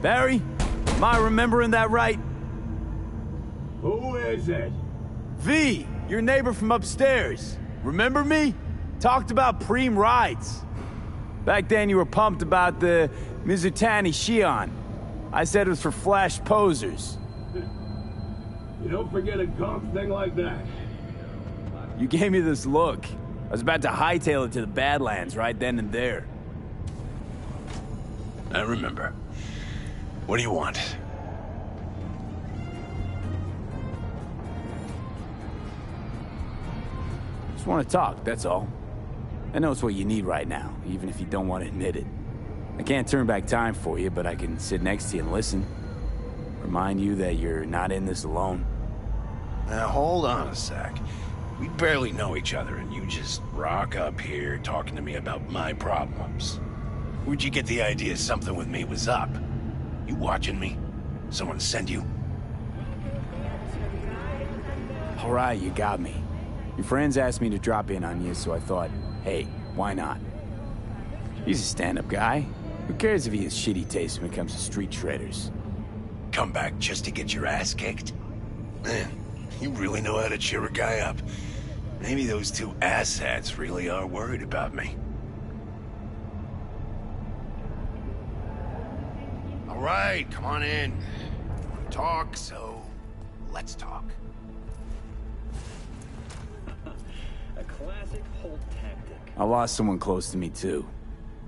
Barry? Am I remembering that right? Who is it? V, your neighbor from upstairs. Remember me? Talked about preem rides. Back then you were pumped about the Mizutani Shion. I said it was for flash posers. You don't forget a gaunt thing like that. You gave me this look. I was about to hightail it to the Badlands right then and there. I remember. What do you want? Just want to talk, that's all. I know it's what you need right now, even if you don't want to admit it. I can't turn back time for you, but I can sit next to you and listen. Remind you that you're not in this alone. Now hold on a sec. We barely know each other and you just rock up here talking to me about my problems. Where'd you get the idea something with me was up? You watching me? Someone send you? All right, you got me. Your friends asked me to drop in on you, so I thought, hey, why not? He's a stand-up guy. Who cares if he has shitty taste when it comes to street traders? Come back just to get your ass kicked? Man, you really know how to cheer a guy up. Maybe those two asshats really are worried about me. All right, come on in. You want to talk, so let's talk. A classic Holt tactic. I lost someone close to me, too.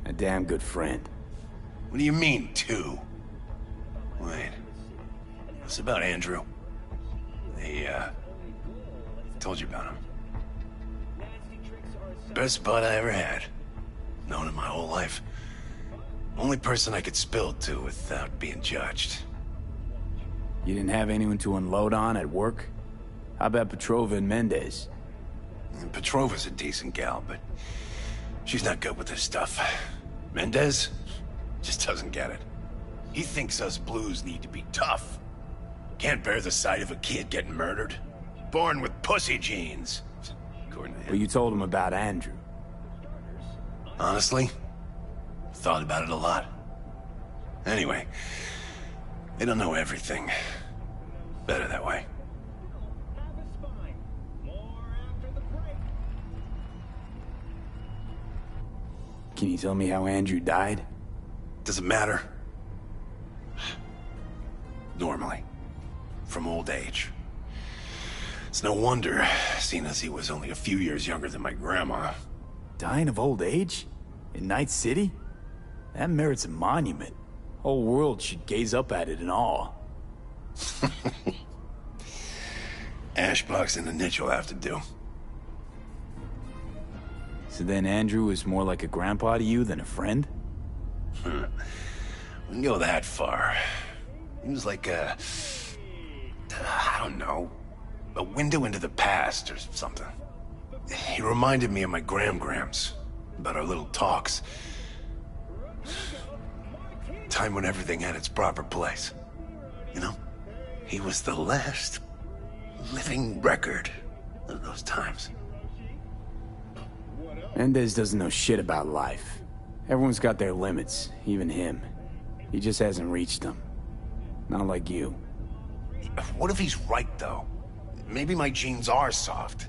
A damn good friend. What do you mean, two? Wait. What's about Andrew? They, told you about him. Best bud I ever had. Known him my whole life. Only person I could spill to without being judged. You didn't have anyone to unload on at work? How about Petrova and Mendez? And Petrova's a decent gal, but she's not good with this stuff. Mendez just doesn't get it. He thinks us blues need to be tough. Can't bear the sight of a kid getting murdered. Born with pussy genes. According to him. Well, you told him about Andrew. Honestly, thought about it a lot. Anyway, they don't know everything. Better that way. Can you tell me how Andrew died? Does it matter? Normally. From old age. It's no wonder, seeing as he was only a few years younger than my grandma. Dying of old age? In Night City? That merits a monument. Whole world should gaze up at it in awe. Ashbox and the niche will have to do. So then Andrew was more like a grandpa to you than a friend? Wouldn't go that far. He was like I don't know, a window into the past or something. He reminded me of my grams, about our little talks. Time when everything had its proper place. You know? He was the last living record of those times. Mendez doesn't know shit about life. Everyone's got their limits, even him. He just hasn't reached them. Not like you. What if he's right, though? Maybe my genes are soft.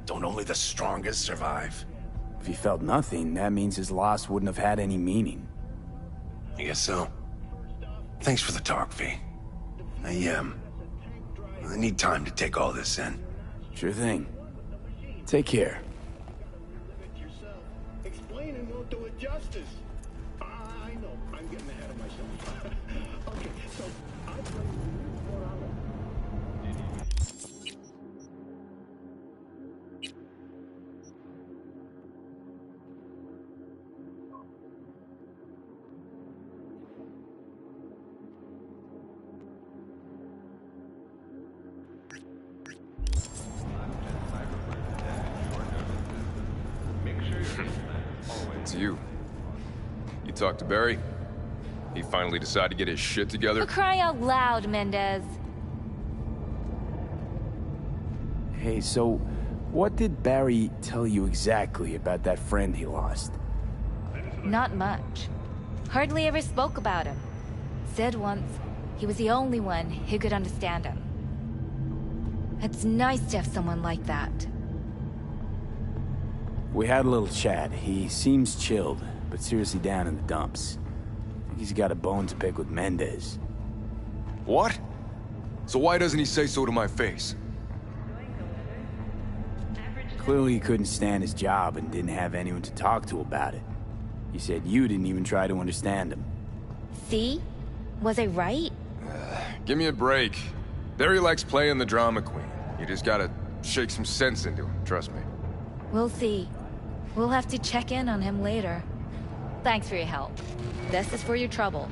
Don't only the strongest survive? If he felt nothing, that means his loss wouldn't have had any meaning. I guess so. Thanks for the talk, V. I need time to take all this in. Sure thing. Take care. Explaining won't do it justice. I know, I'm getting ahead of myself. Okay, so I play It's you. You talked to Barry? He finally decided to get his shit together? For crying out loud, Mendez. Hey, so what did Barry tell you exactly about that friend he lost? Not much. Hardly ever spoke about him. said once he was the only one who could understand him. It's nice to have someone like that. We had a little chat. He seems chilled, but seriously down in the dumps. I think he's got a bone to pick with Mendez. What? So why doesn't he say so to my face? Clearly he couldn't stand his job and didn't have anyone to talk to about it. He said you didn't even try to understand him. See? Was I right? Give me a break. Barry likes playing the drama queen. You just gotta shake some sense into him, trust me. We'll see. We'll have to check in on him later. Thanks for your help. This is for your trouble.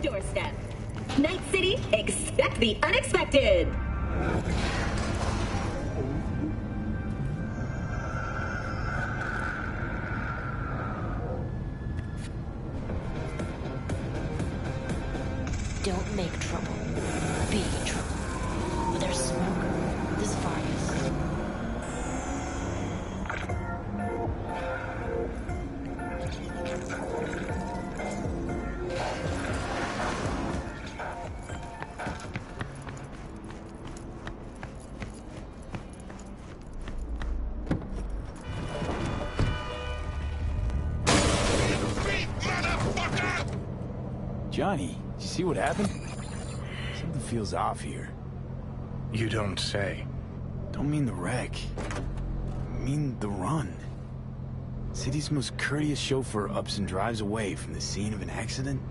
Doorstep. Night City, expect the unexpected. Don't make trouble. Be trouble. But there's smoke. This virus. Johnny, did you see what happened? Something feels off here. You don't say. Don't mean the wreck. I mean the run. City's most courteous chauffeur ups and drives away from the scene of an accident.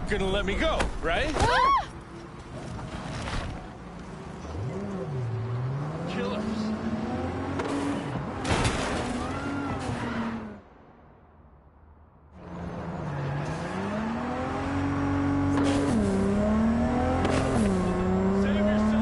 Gonna let me go, right? Killers. Save yourself.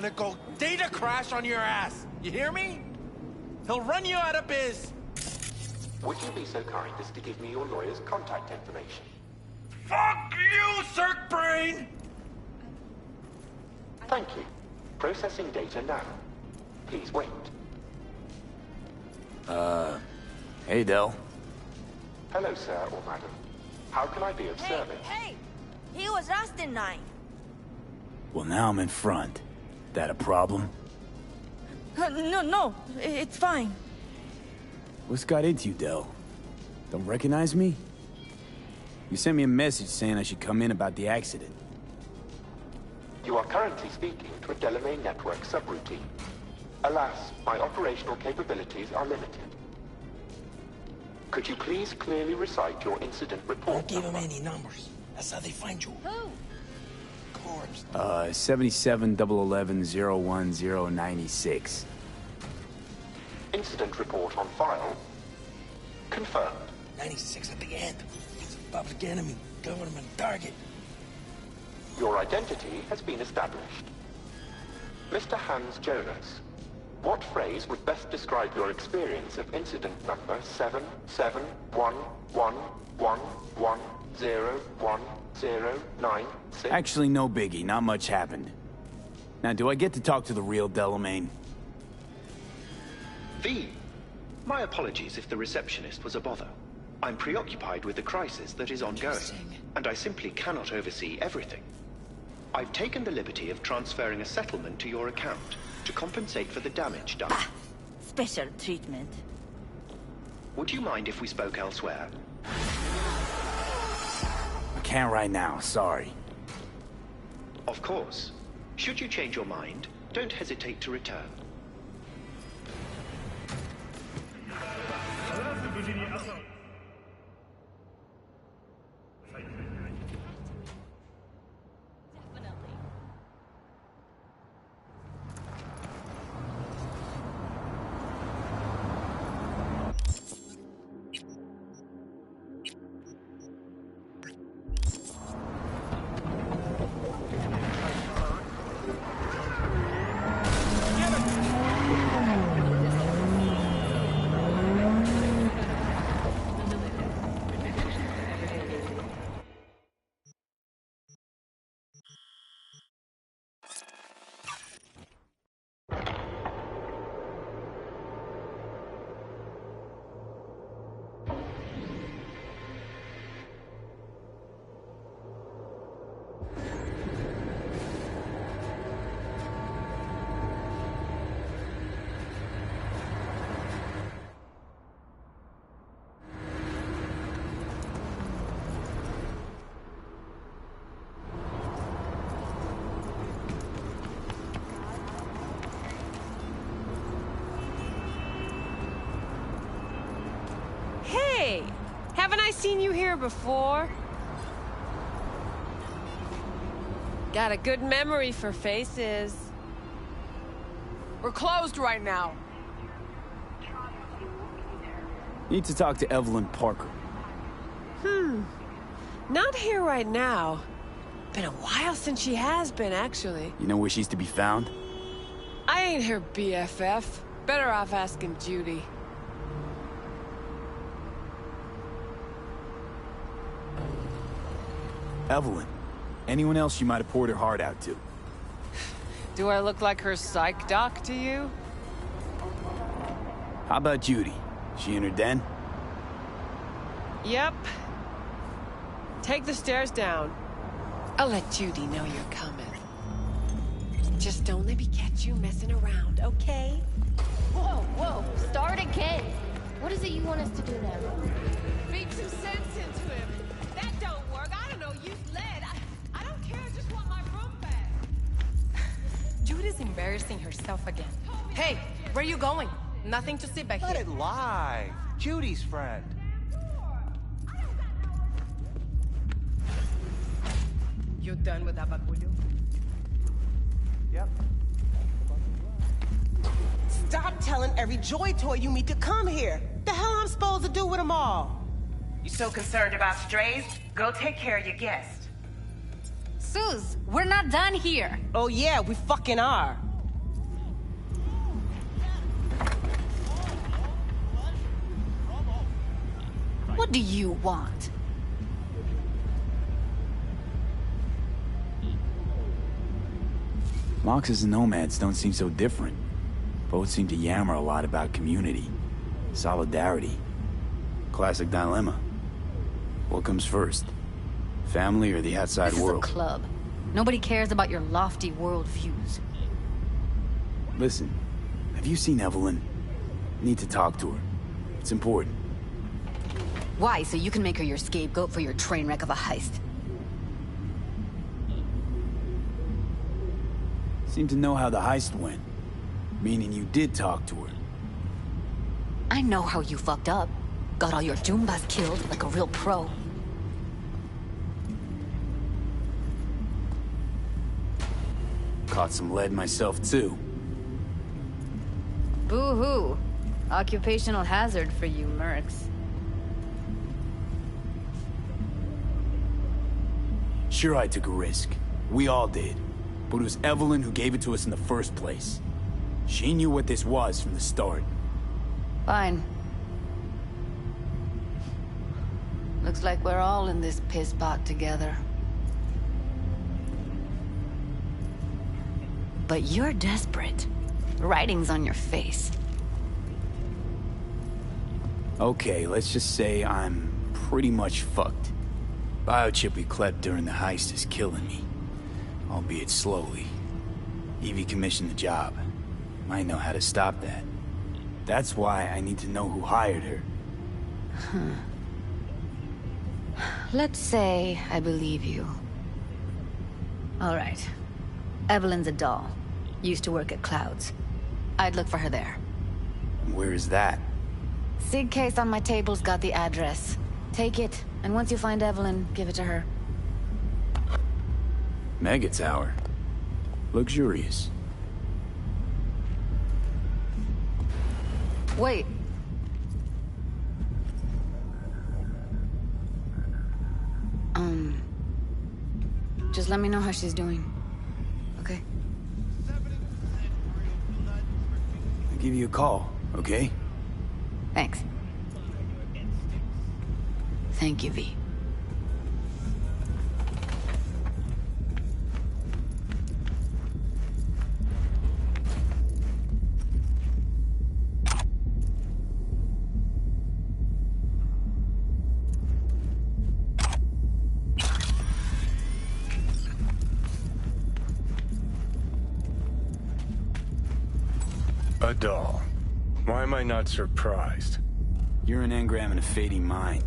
gonna go data crash on your ass. You hear me? He'll run you out of biz. Would you be so kind as to give me your lawyer's contact information? Fuck you, Cirque Brain! Thank you. Processing data now. Please wait. Hey, Del. Hello, sir or madam. How can I be of service? Hey! He was last in line. Well, now I'm in front. That a problem? No, it's fine. What's got into you, Del? Don't recognize me? You sent me a message saying I should come in about the accident. You are currently speaking to a Delamain network subroutine. Alas, my operational capabilities are limited. Could you please clearly recite your incident report? Don't give him any numbers. That's how they find you. Who? Corpse. 7700101096. Incident report on file. Confirmed. 96 at the end. It's a public enemy. Government target. Your identity has been established. Mr. Hans Jonas, what phrase would best describe your experience of incident number 771111101096? Actually, no biggie. Not much happened. Now, do I get to talk to the real Delamain? V. My apologies if the receptionist was a bother. I'm preoccupied with the crisis that is ongoing, and I simply cannot oversee everything. I've taken the liberty of transferring a settlement to your account to compensate for the damage done. Special treatment. Would you mind if we spoke elsewhere? I can't right now, sorry. Of course. Should you change your mind, don't hesitate to return. Hey! Haven't I seen you here before? Got a good memory for faces. We're closed right now. Need to talk to Evelyn Parker. Not here right now. Been a while since she has been, actually. You know where she's to be found? I ain't her BFF. Better off asking Judy. Evelyn. Anyone else you might have poured her heart out to? Do I look like her psych doc to you? How about Judy? She in her den? Yep. Take the stairs down. I'll let Judy know you're coming. Just don't let me catch you messing around, okay? Whoa, start again. What is it you want us to do now? Beat some sense into him. That don't work. I don't know, use lead. I don't care, I just want my room back. Judy's embarrassing herself again. Hey, where you going? Nothing to see back here. Let it lie. Judy's friend. You done with Abagulio? Yep. Stop telling every Joy toy you meet to come here. The hell I'm supposed to do with them all? You so concerned about strays? Go take care of your guest. Suze, we're not done here. Oh yeah, we fucking are. What do you want? Moxes and nomads don't seem so different. Both seem to yammer a lot about community, solidarity. Classic dilemma. What comes first? Family or the outside world? This is a club. Nobody cares about your lofty worldviews. Listen, have you seen Evelyn? Need to talk to her. It's important. Why? So you can make her your scapegoat for your train wreck of a heist? Seem to know how the heist went. Meaning you did talk to her. I know how you fucked up. Got all your Joombas killed like a real pro. Caught some lead myself too. Boo-hoo. Occupational hazard for you mercs. Sure, I took a risk. We all did. But it was Evelyn who gave it to us in the first place. She knew what this was from the start. Fine. Looks like we're all in this piss pot together. But you're desperate. Writing's on your face. Okay, let's just say I'm pretty much fucked. Biochip we clept during the heist is killing me. Albeit slowly. Evie commissioned the job. Might know how to stop that. That's why I need to know who hired her. Let's say I believe you. All right. Evelyn's a doll. Used to work at Clouds. I'd look for her there. Where is that? Sig case on my table's got the address. Take it, and once you find Evelyn, give it to her. Mega Tower. Luxurious. Wait. Just let me know how she's doing. Okay? I'll give you a call, okay? Thanks. Thank you, V. A doll. Why am I not surprised? You're an engram and a fading mind.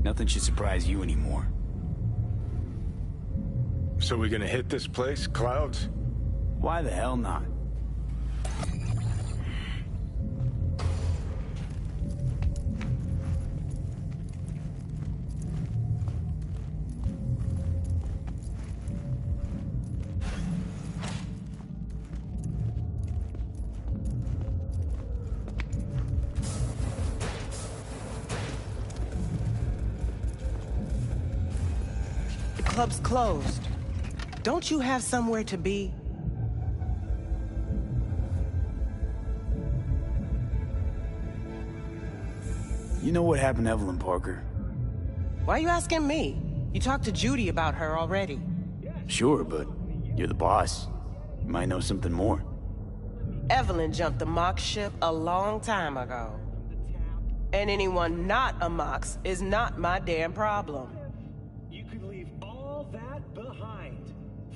Nothing should surprise you anymore. So we gonna hit this place, Clouds? Why the hell not? The club's closed. Don't you have somewhere to be? You know what happened to Evelyn Parker? Why are you asking me? You talked to Judy about her already. Sure, but you're the boss. You might know something more. Evelyn jumped the Mox ship a long time ago. And anyone not a Mox is not my damn problem. You could leave all that behind.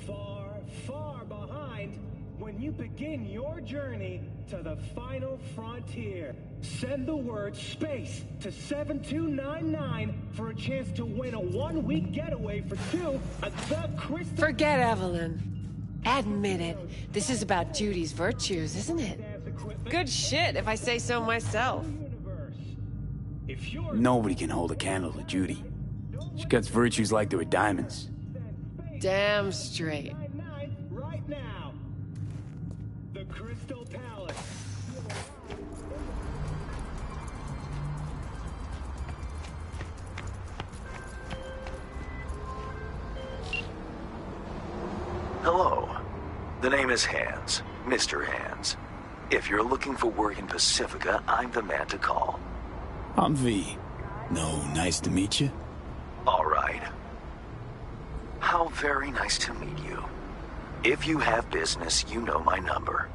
Far, far behind when you begin your journey to the final frontier. Send the word SPACE to 7299 for a chance to win a one-week getaway for two at the Crystal... Forget Evelyn. Admit it. This is about Judy's virtues, isn't it? Good shit, if I say so myself. Nobody can hold a candle to Judy. She cuts virtues like they were diamonds. Damn straight. Right now, the Crystal Palace. Hello. The name is Hands, Mr. Hands. If you're looking for work in Pacifica, I'm the man to call. I'm V. No, nice to meet you. All right. How very nice to meet you. If you have business, you know my number.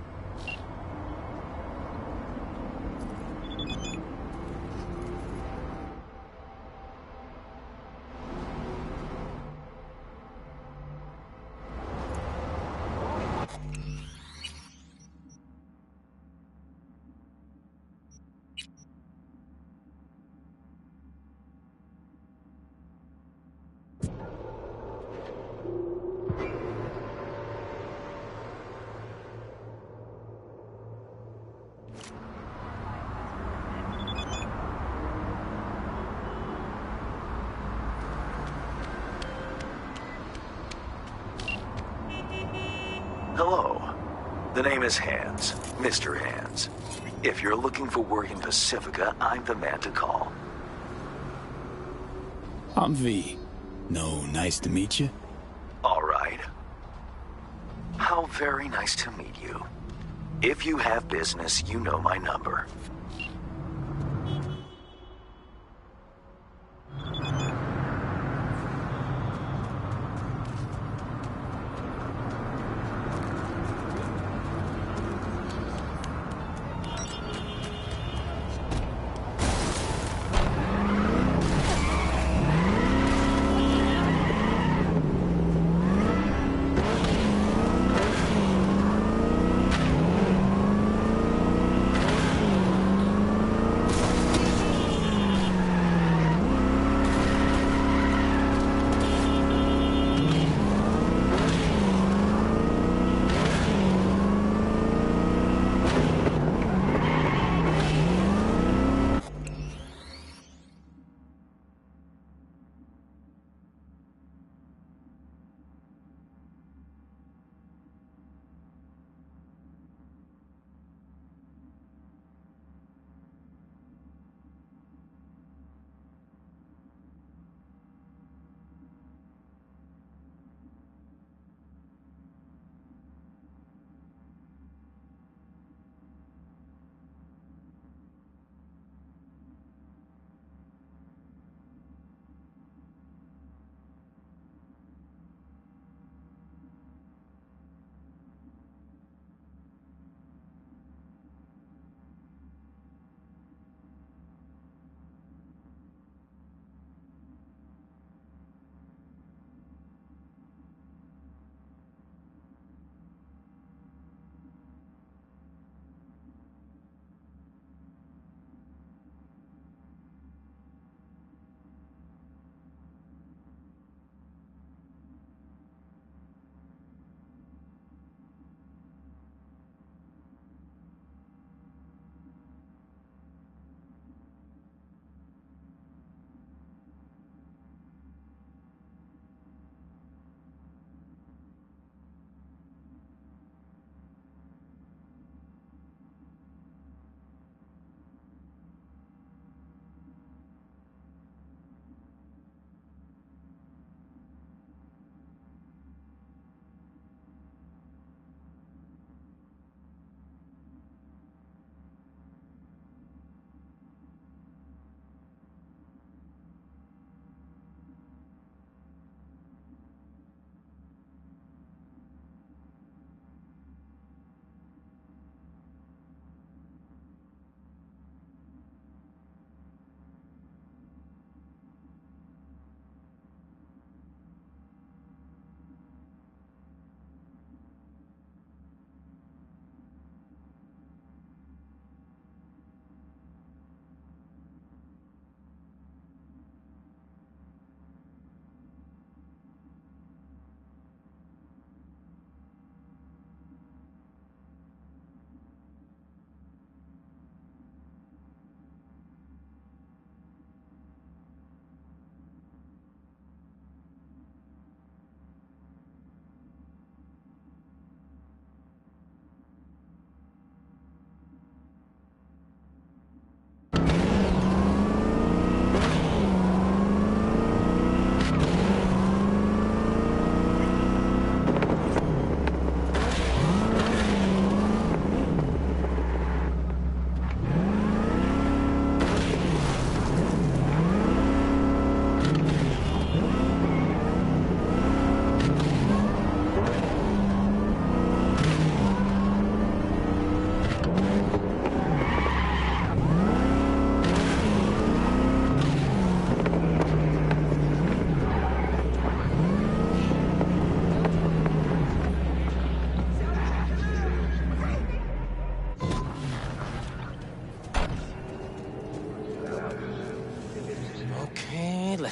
Hello. The name is Hands, Mr. Hands. If you're looking for work in Pacifica, I'm the man to call. I'm V. No, nice to meet you. All right. How very nice to meet you. If you have business, you know my number.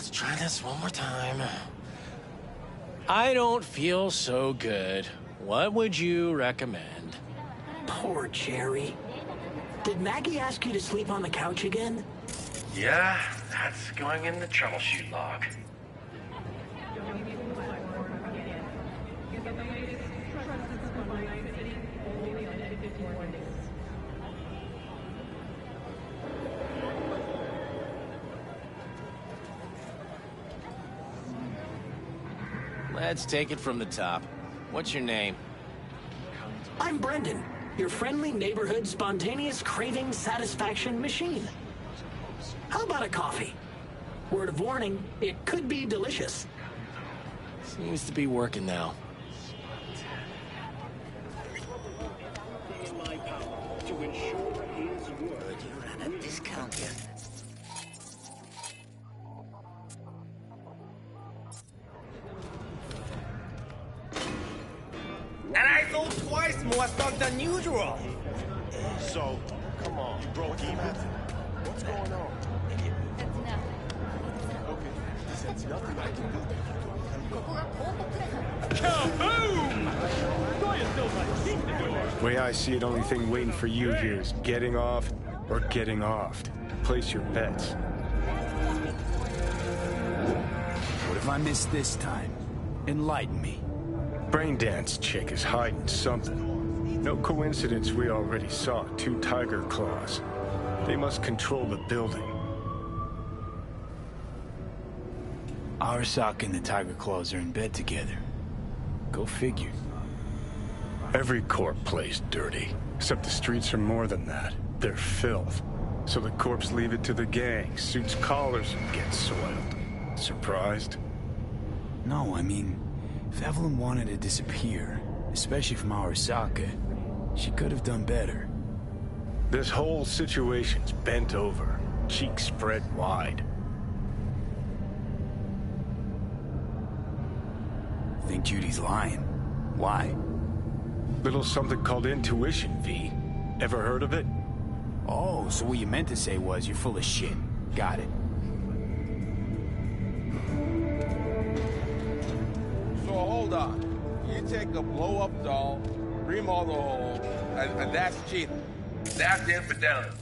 Let's try this one more time. I don't feel so good. What would you recommend? Poor Jerry. Did Maggie ask you to sleep on the couch again? Yeah, that's going in the troubleshoot log. Let's take it from the top. What's your name? I'm Brendan, your friendly neighborhood spontaneous craving satisfaction machine. How about a coffee? Word of warning, it could be delicious. Seems to be working now. At a discount here. And I sold twice more stock than usual. So, come on, you broke even? What's going on? Okay, since nothing I can do. Way I see it, only thing waiting for you here is getting off or getting offed. Place your bets. What if I miss this time? Enlighten me. Braindance chick is hiding something. No coincidence we already saw 2 tiger claws. They must control the building. Arasaka and the Tiger Claws are in bed together. Go figure. Every corp plays dirty. Except the streets are more than that. They're filth. So the corps leave it to the gang, suits collars, and get soiled. Surprised? No, I mean, if Evelyn wanted to disappear, especially from Arasaka, she could have done better. This whole situation's bent over, cheeks spread wide. Think Judy's lying. Why? Little something called intuition, V. Ever heard of it? Oh, so what you meant to say was you're full of shit. Got it. So hold on. You take a blow-up doll, remodel the hole, and that's cheating. That's infidelity.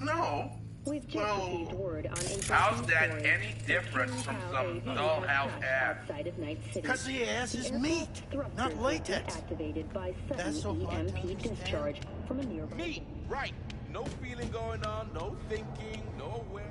No. We've just received word on How's that any different from some dollhouse ass? Because the ass is meat, not latex. Activated by That's so sudden hard to EMP understand. discharge from a nearby. Meat, right. No feeling going on, no thinking, no way.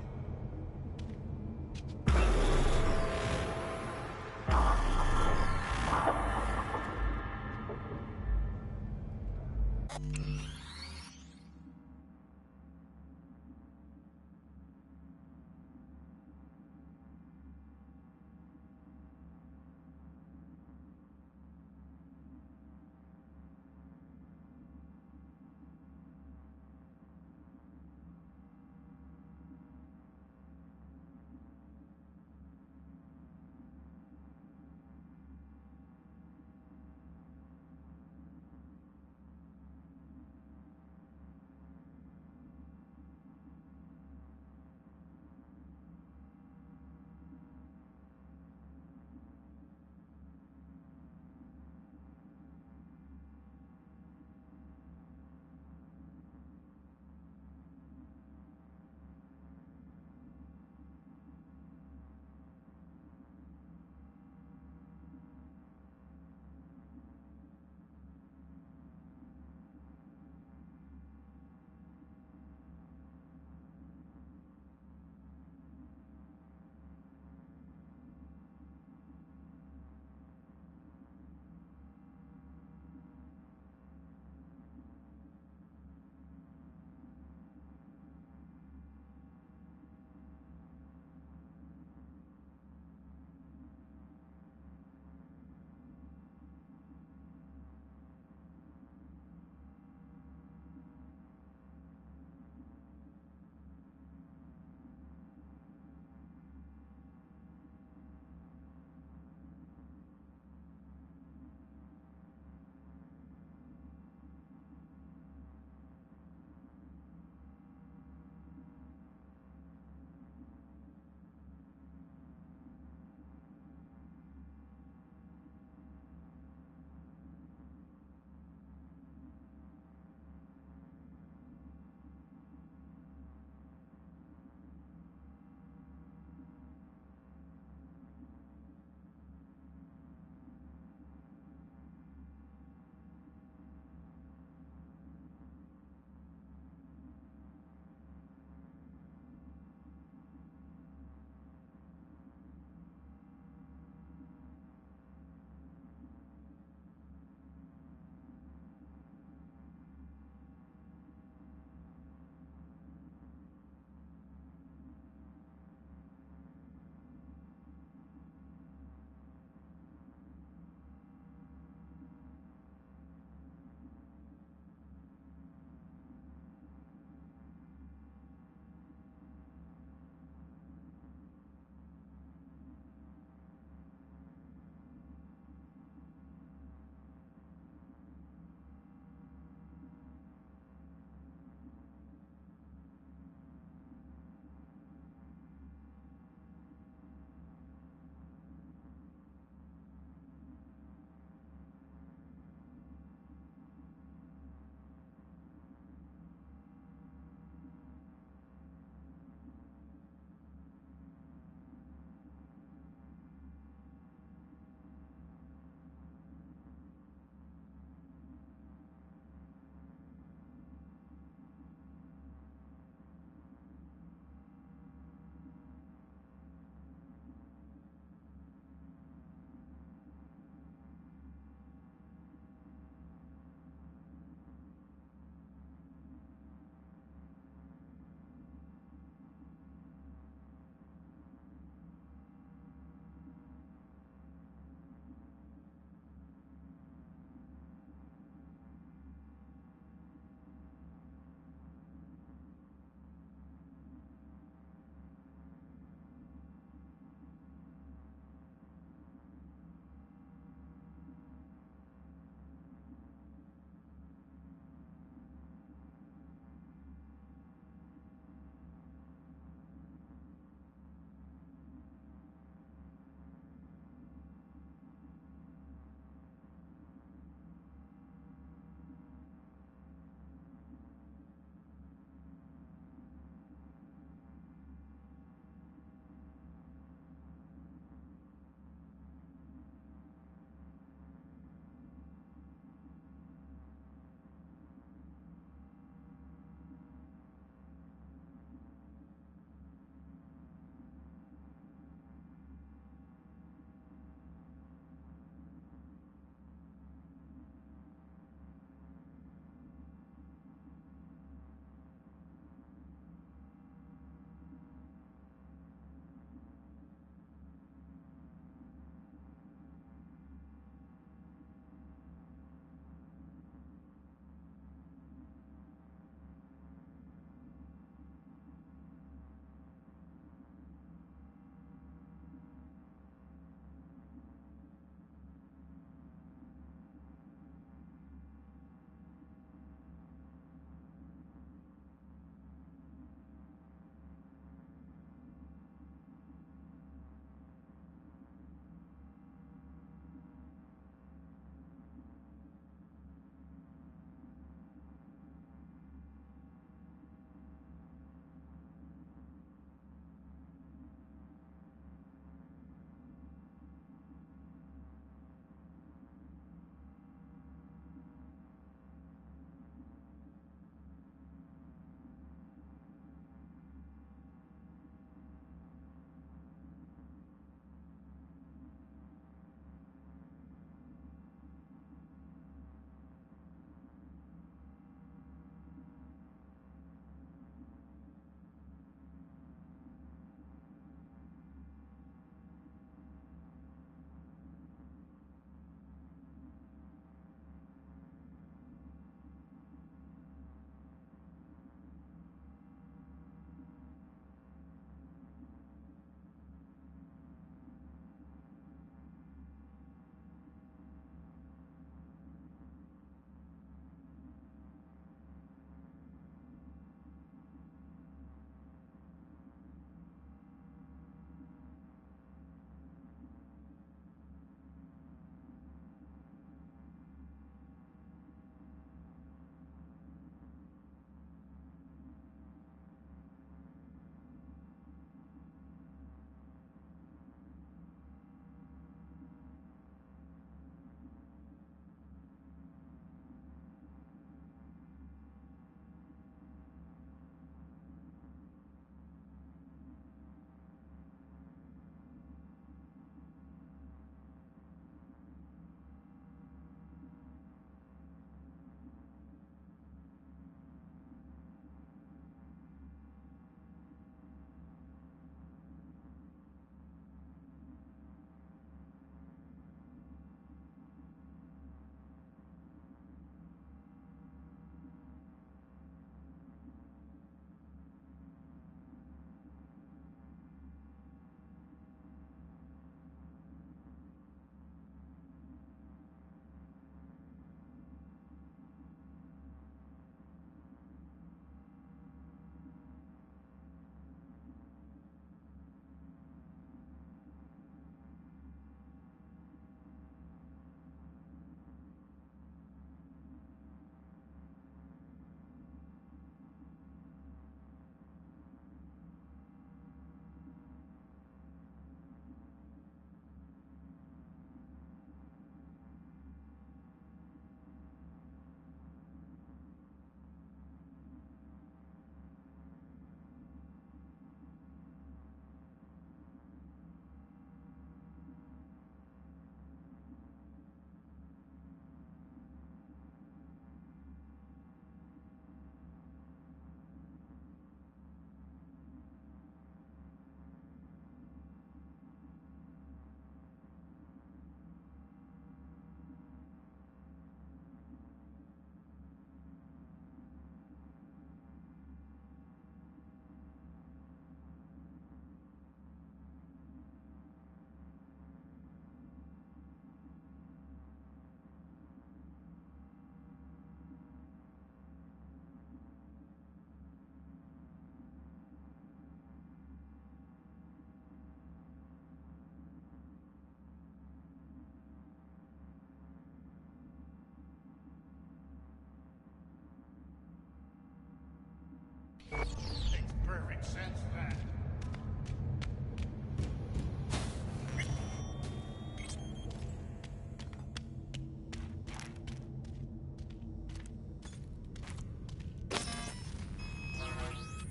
perfect sense, that.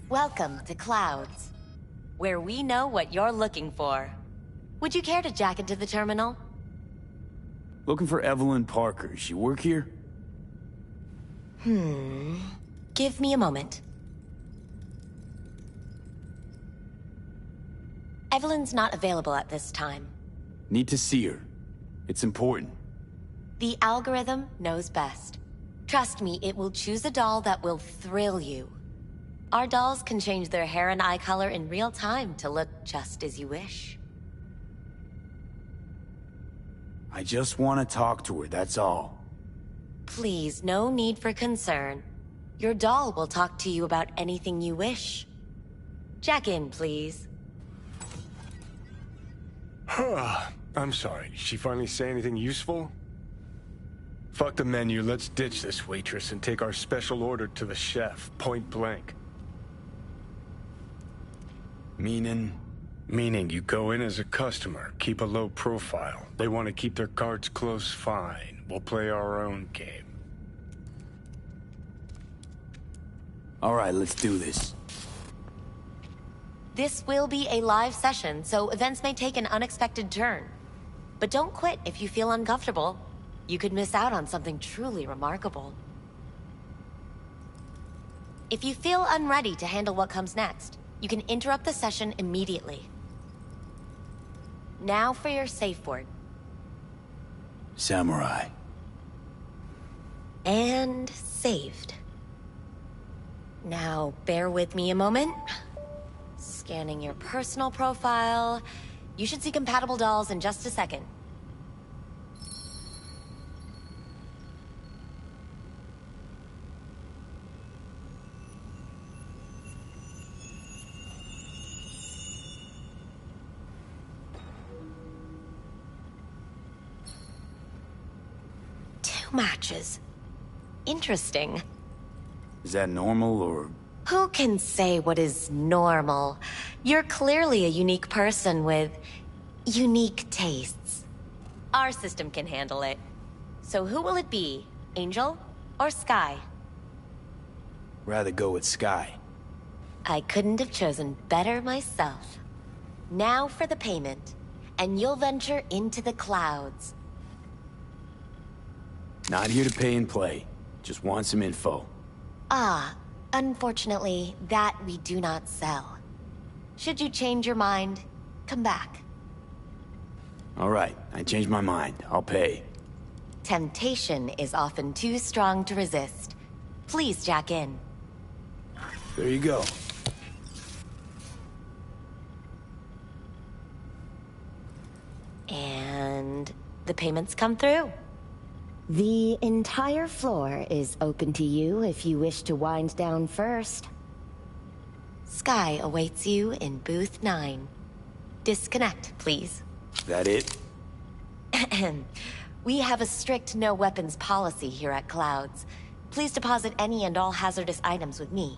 Welcome to Clouds, where we know what you're looking for. Would you care to jack into the terminal? Looking for Evelyn Parker. She work here? Give me a moment. Evelyn's not available at this time. Need to see her. It's important. The algorithm knows best. Trust me, it will choose a doll that will thrill you. Our dolls can change their hair and eye color in real time to look just as you wish. I just want to talk to her, that's all. Please, no need for concern. Your doll will talk to you about anything you wish. Jack in, please. I'm sorry, did she finally say anything useful? Fuck the menu, let's ditch this waitress and take our special order to the chef, point blank. Meaning? Meaning you go in as a customer, keep a low profile. They want to keep their cards close, fine. We'll play our own game. Alright, let's do this. This will be a live session, so events may take an unexpected turn. But don't quit if you feel uncomfortable. You could miss out on something truly remarkable. If you feel unready to handle what comes next, you can interrupt the session immediately. Now for your safe word. Samurai. And saved. Now, bear with me a moment. Scanning your personal profile. You should see compatible dolls in just a second. Matches. Interesting. Is that normal, or...? Who can say what is normal? You're clearly a unique person with unique tastes. Our system can handle it. So who will it be? Angel or Sky? Rather go with Sky. I couldn't have chosen better myself. Now for the payment, and you'll venture into the clouds. Not here to pay and play. Just want some info. Unfortunately, that we do not sell. Should you change your mind, come back. Alright, I changed my mind. I'll pay. Temptation is often too strong to resist. Please jack in. There you go. And the payments come through. The entire floor is open to you if you wish to wind down first. Sky awaits you in booth 9. Disconnect, please. That it? We have a strict no weapons policy here at Clouds. Please deposit any and all hazardous items with me.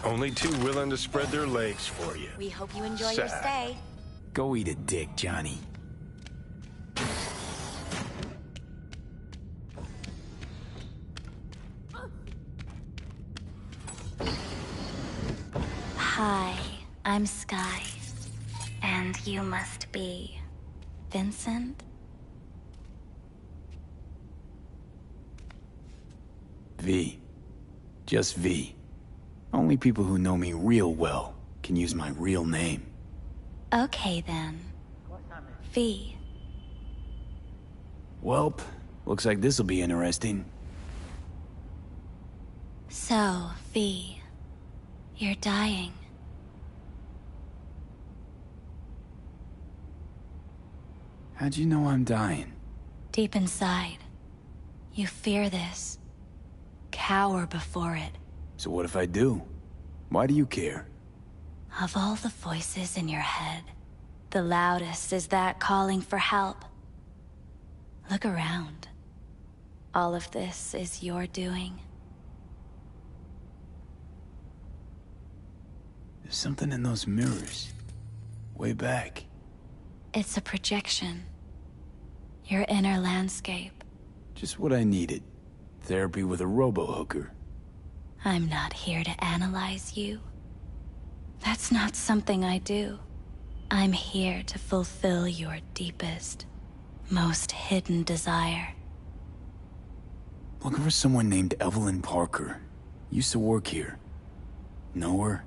Only two willing to spread their legs for you. We hope you enjoy your stay. Go eat a dick, Johnny. Hi, I'm Sky. And you must be... Vincent? V. Just V. Only people who know me real well can use my real name. Okay then. V. Welp, looks like this'll be interesting. So, V. You're dying. How'd you know I'm dying? Deep inside, you fear this. Cower before it. So what if I do? Why do you care? Of all the voices in your head, the loudest is that calling for help. Look around. All of this is your doing. There's something in those mirrors. Way back. It's a projection. Your inner landscape. Just what I needed. Therapy with a robo-hooker. I'm not here to analyze you. That's not something I do. I'm here to fulfill your deepest, most hidden desire. Looking for someone named Evelyn Parker. Used to work here. Know her?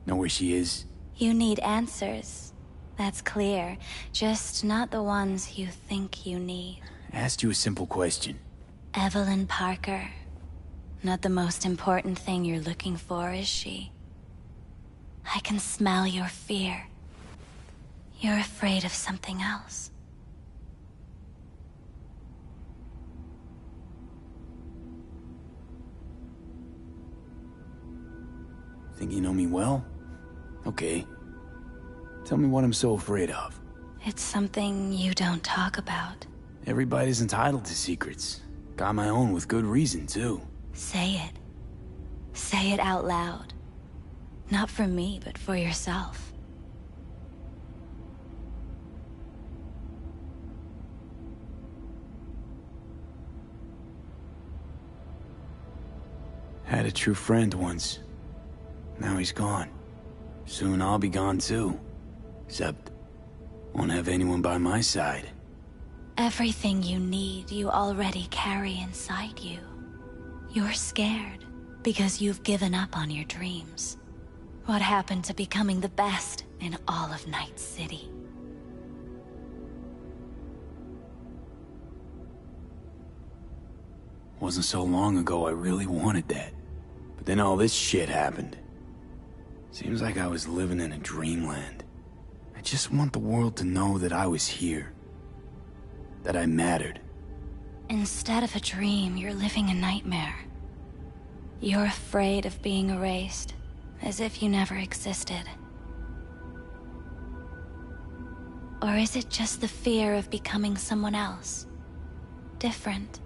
Know where she is? You need answers. That's clear. Just not the ones you think you need. Asked you a simple question. Evelyn Parker. Not the most important thing you're looking for, is she? I can smell your fear. You're afraid of something else. Think you know me well? Okay. Tell me what I'm so afraid of. It's something you don't talk about. Everybody's entitled to secrets. Got my own with good reason, too. Say it. Say it out loud. Not for me, but for yourself. Had a true friend once. Now he's gone. Soon I'll be gone too. Except, won't have anyone by my side. Everything you need, you already carry inside you. You're scared because you've given up on your dreams. What happened to becoming the best in all of Night City? Wasn't so long ago I really wanted that. But then all this shit happened. Seems like I was living in a dreamland. I just want the world to know that I was here. That I mattered. Instead of a dream, you're living a nightmare. You're afraid of being erased, as if you never existed. Or is it just the fear of becoming someone else? Different?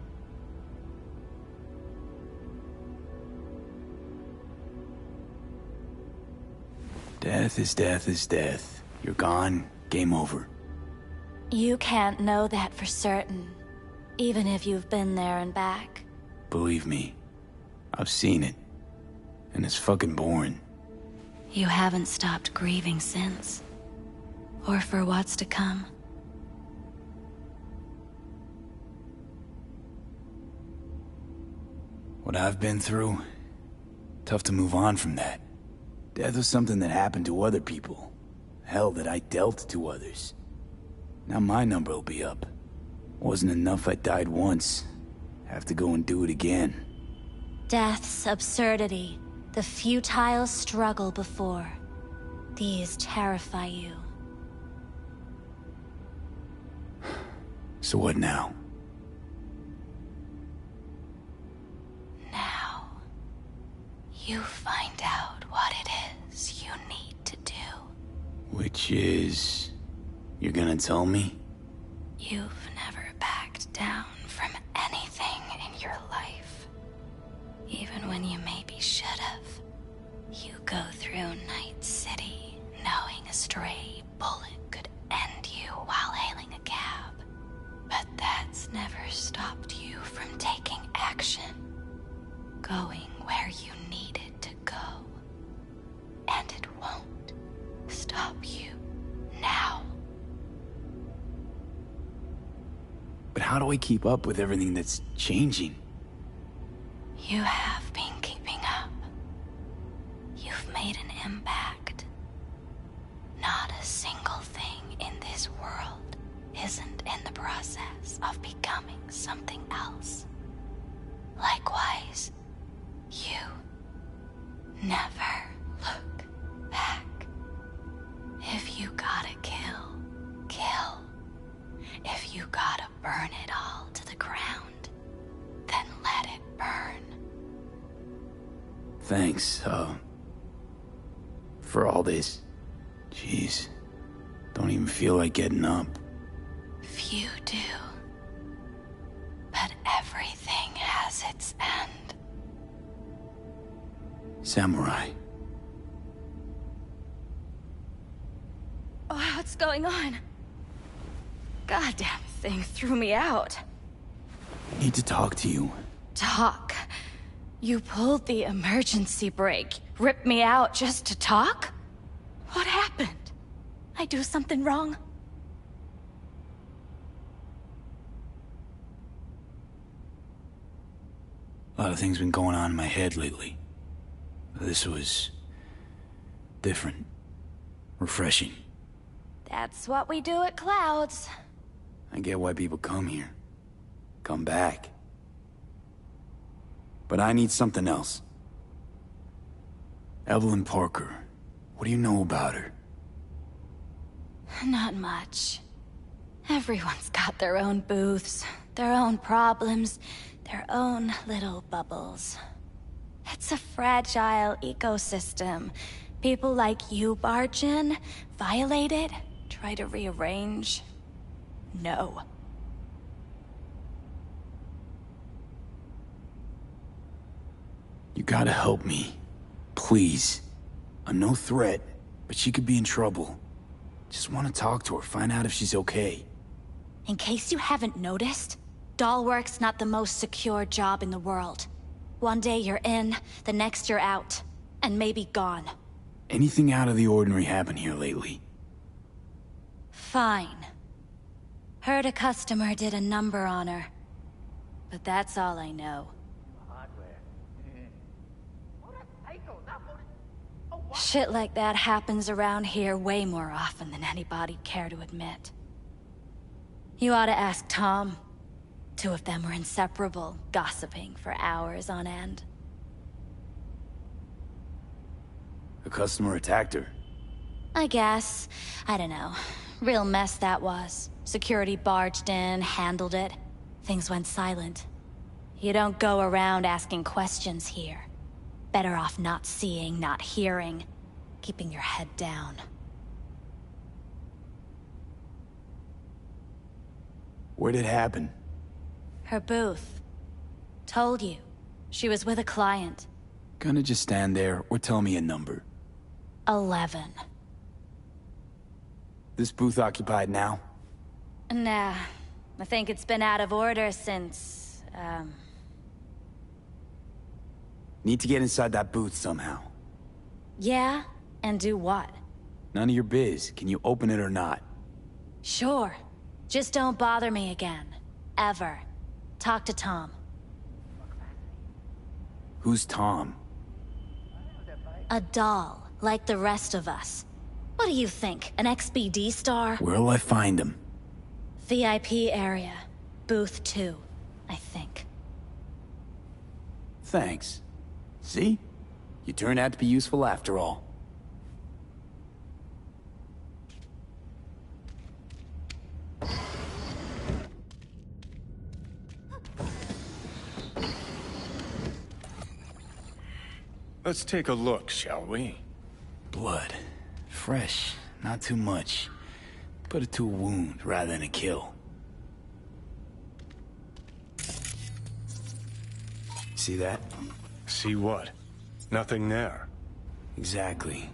Death is death is death. You're gone, game over. You can't know that for certain, even if you've been there and back. Believe me, I've seen it. And it's fucking boring. You haven't stopped grieving since. Or for what's to come. What I've been through, tough to move on from that. Death was something that happened to other people. Hell, that I dealt to others. Now my number will be up. Wasn't enough I died once. Have to go and do it again. Death's absurdity, the futile struggle before. These terrify you. So what now? Now, you find out what it is you need to do. Which is... You're gonna tell me? You've never backed down from anything in your life. Even when you maybe should have. You go through Night City knowing a stray bullet could end you while hailing a cab. But that's never stopped you from taking action. Going where you needed to go. And it won't stop you now. But how do I keep up with everything that's changing? You have been keeping up. You've made an impact. Not a single thing in this world isn't in the process of becoming something else. Likewise, you never look back. If you gotta kill, kill. If you gotta burn it all to the ground, then let it burn. Thanks, for all this. Jeez. Don't even feel like getting up. Few do. But everything has its end. Samurai. What's going on? Goddamn thing threw me out. Need to talk to you. Talk? You pulled the emergency brake, ripped me out just to talk? What happened? I do something wrong? A lot of things been going on in my head lately. This was different. Refreshing. That's what we do at Clouds. I get why people come here. Come back. But I need something else. Evelyn Parker. What do you know about her? Not much. Everyone's got their own booths, their own problems, their own little bubbles. It's a fragile ecosystem. People like you barge in, violate it, try to rearrange. No. You gotta help me. Please. I'm no threat, but she could be in trouble. Just want to talk to her, find out if she's okay. In case you haven't noticed, doll work's not the most secure job in the world. One day you're in, the next you're out, and maybe gone. Anything out of the ordinary happen here lately? Fine. Heard a customer did a number on her. But that's all I know. Shit like that happens around here way more often than anybody'd care to admit. You ought to ask Tom. Two of them were inseparable, gossiping for hours on end. A customer attacked her. I guess. I don't know. Real mess that was. Security barged in, handled it. Things went silent. You don't go around asking questions here. Better off not seeing, not hearing. Keeping your head down. Where'd it happen? Her booth. Told you. She was with a client. Gonna just stand there or tell me a number. 11. This booth occupied now? Nah. I think it's been out of order since, Need to get inside that booth somehow. Yeah? And do what? None of your biz. Can you open it or not? Sure. Just don't bother me again. Ever. Talk to Tom. Who's Tom? A doll, like the rest of us. What do you think, an XBD star? Where'll I find him? VIP area. Booth 2, I think. Thanks. See? You turned out to be useful after all. Let's take a look, shall we? Blood. Fresh. Not too much. Put it to a wound rather than a kill. See that? See what? Nothing there. Exactly.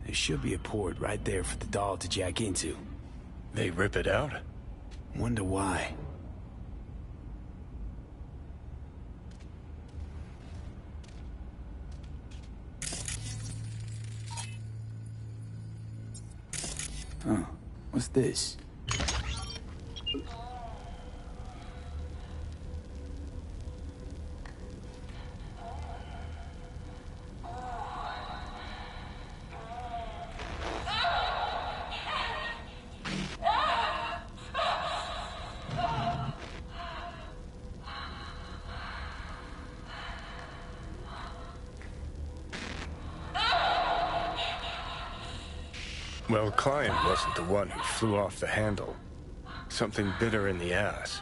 There should be a port right there for the doll to jack into. They rip it out? Wonder why. Huh. What's this? Well, Klein wasn't the one who flew off the handle. Something bit her in the ass.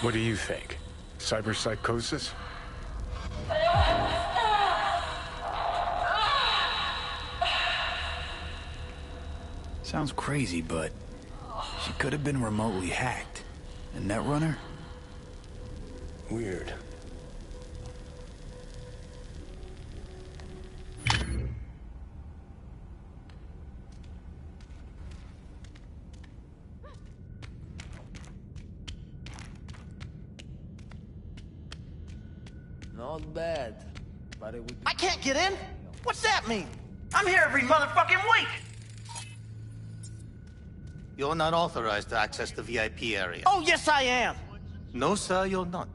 What do you think? Cyberpsychosis? Sounds crazy, but she could have been remotely hacked. A netrunner? Weird. Not bad, but it would... I can't get in? What's that mean? I'm here every motherfucking week! You're not authorized to access the VIP area. Oh, yes I am! No, sir, you're not.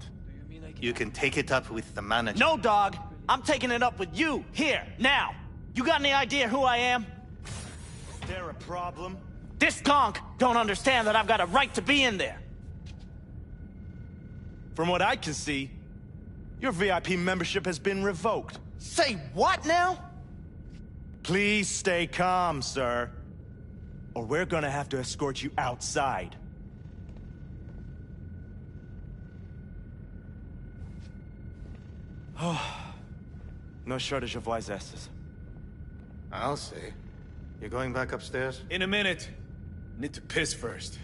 You can take it up with the manager. No, dog. I'm taking it up with you, here, now. You got any idea who I am? Is there a problem? This conk don't understand that I've got a right to be in there. From what I can see, your VIP membership has been revoked. Say what now? Please stay calm, sir. Or we're gonna have to escort you outside. No shortage of wise asses. I'll see. You're going back upstairs? In a minute. Need to piss first.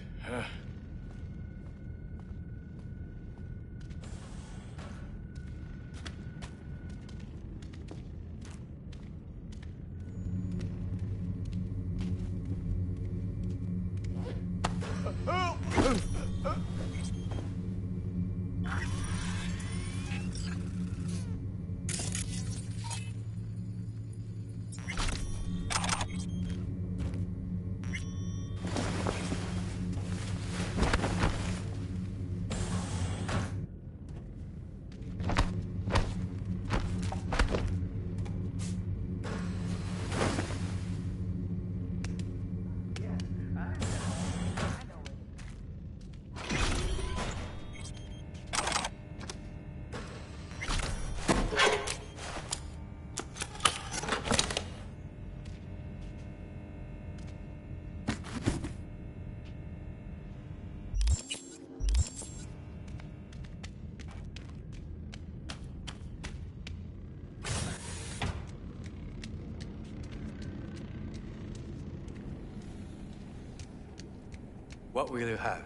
What will you have?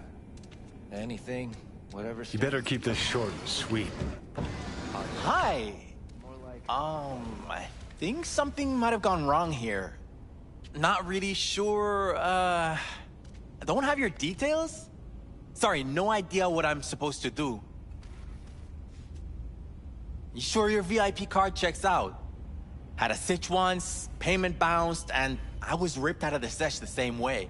Anything, whatever. You better keep this short and sweet. Hi. I think something might have gone wrong here. Not really sure, don't have your details? Sorry, no idea what I'm supposed to do. You sure your VIP card checks out? Had a sitch once, payment bounced, and I was ripped out of the sesh the same way.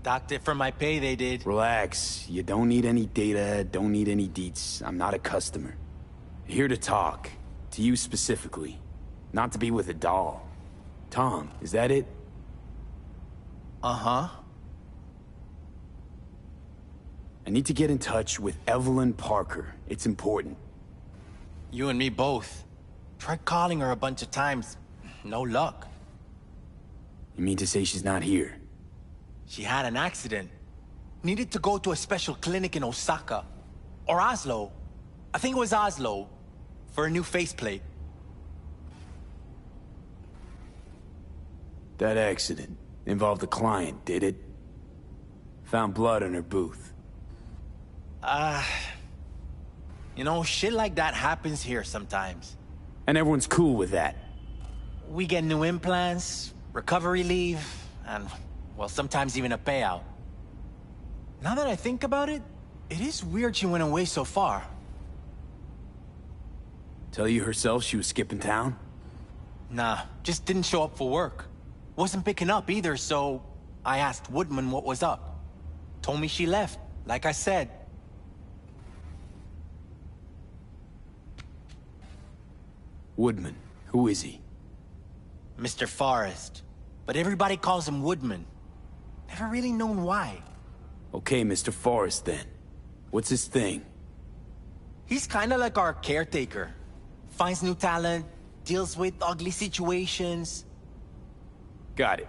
Docked it for my pay, they did. Relax. You don't need any data, don't need any deets. I'm not a customer. Here to talk. To you specifically. Not to be with a doll. Tom, is that it? Uh-huh. I need to get in touch with Evelyn Parker. It's important. You and me both. Tried calling her a bunch of times. No luck. You mean to say she's not here? She had an accident. Needed to go to a special clinic in Osaka. Or Oslo. I think it was Oslo. For a new faceplate. That accident involved a client, did it? Found blood in her booth. You know, shit like that happens here sometimes. And everyone's cool with that? We get new implants, recovery leave, and, well, sometimes even a payout. Now that I think about it, it is weird she went away so far. Tell you herself she was skipping town? Nah, just didn't show up for work. Wasn't picking up either, so I asked Woodman what was up. Told me she left, like I said. Woodman, who is he? Mr. Forrest. But everybody calls him Woodman. Never really known why. Okay, Mr. Forrest then. What's his thing? He's kinda like our caretaker. Finds new talent, deals with ugly situations. Got it.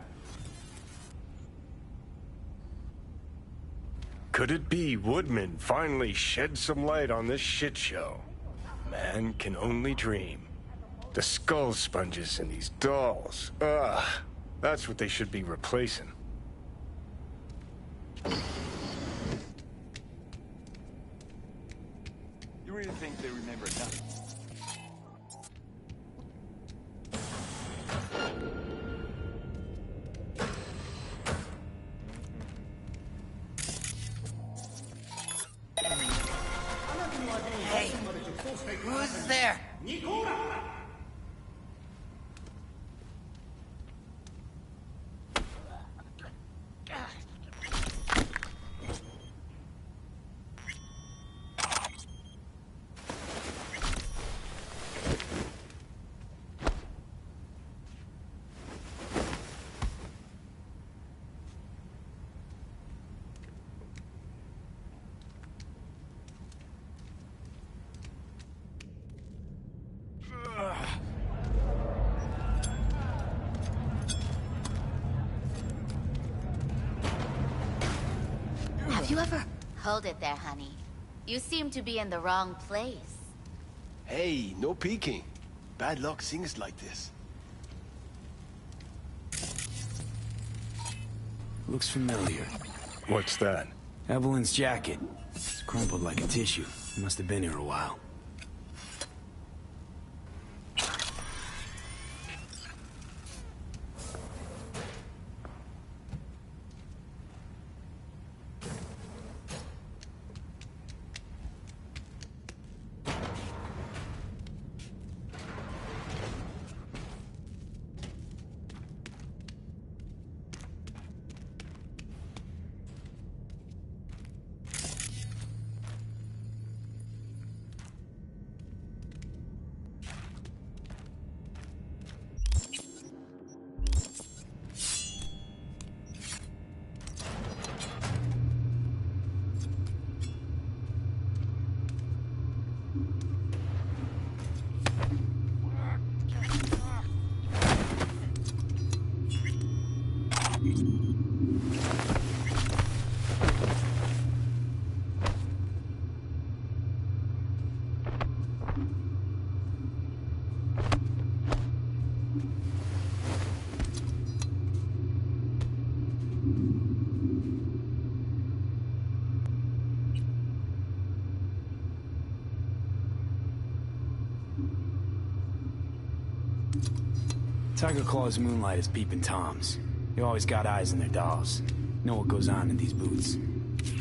Could it be Woodman finally shed some light on this shit show? Man can only dream. The skull sponges in these dolls. Ugh. That's what they should be replacing. You really think they remember nothing? Hey, who's there? Have you ever... Hold it there, honey. You seem to be in the wrong place. Hey, no peeking. Bad luck sings like this. Looks familiar. What's that? Evelyn's jacket. It's crumpled like a tissue. Must have been here a while. Tiger Claw's moonlight is peeping Toms. They always got eyes on their dolls. Know what goes on in these booths.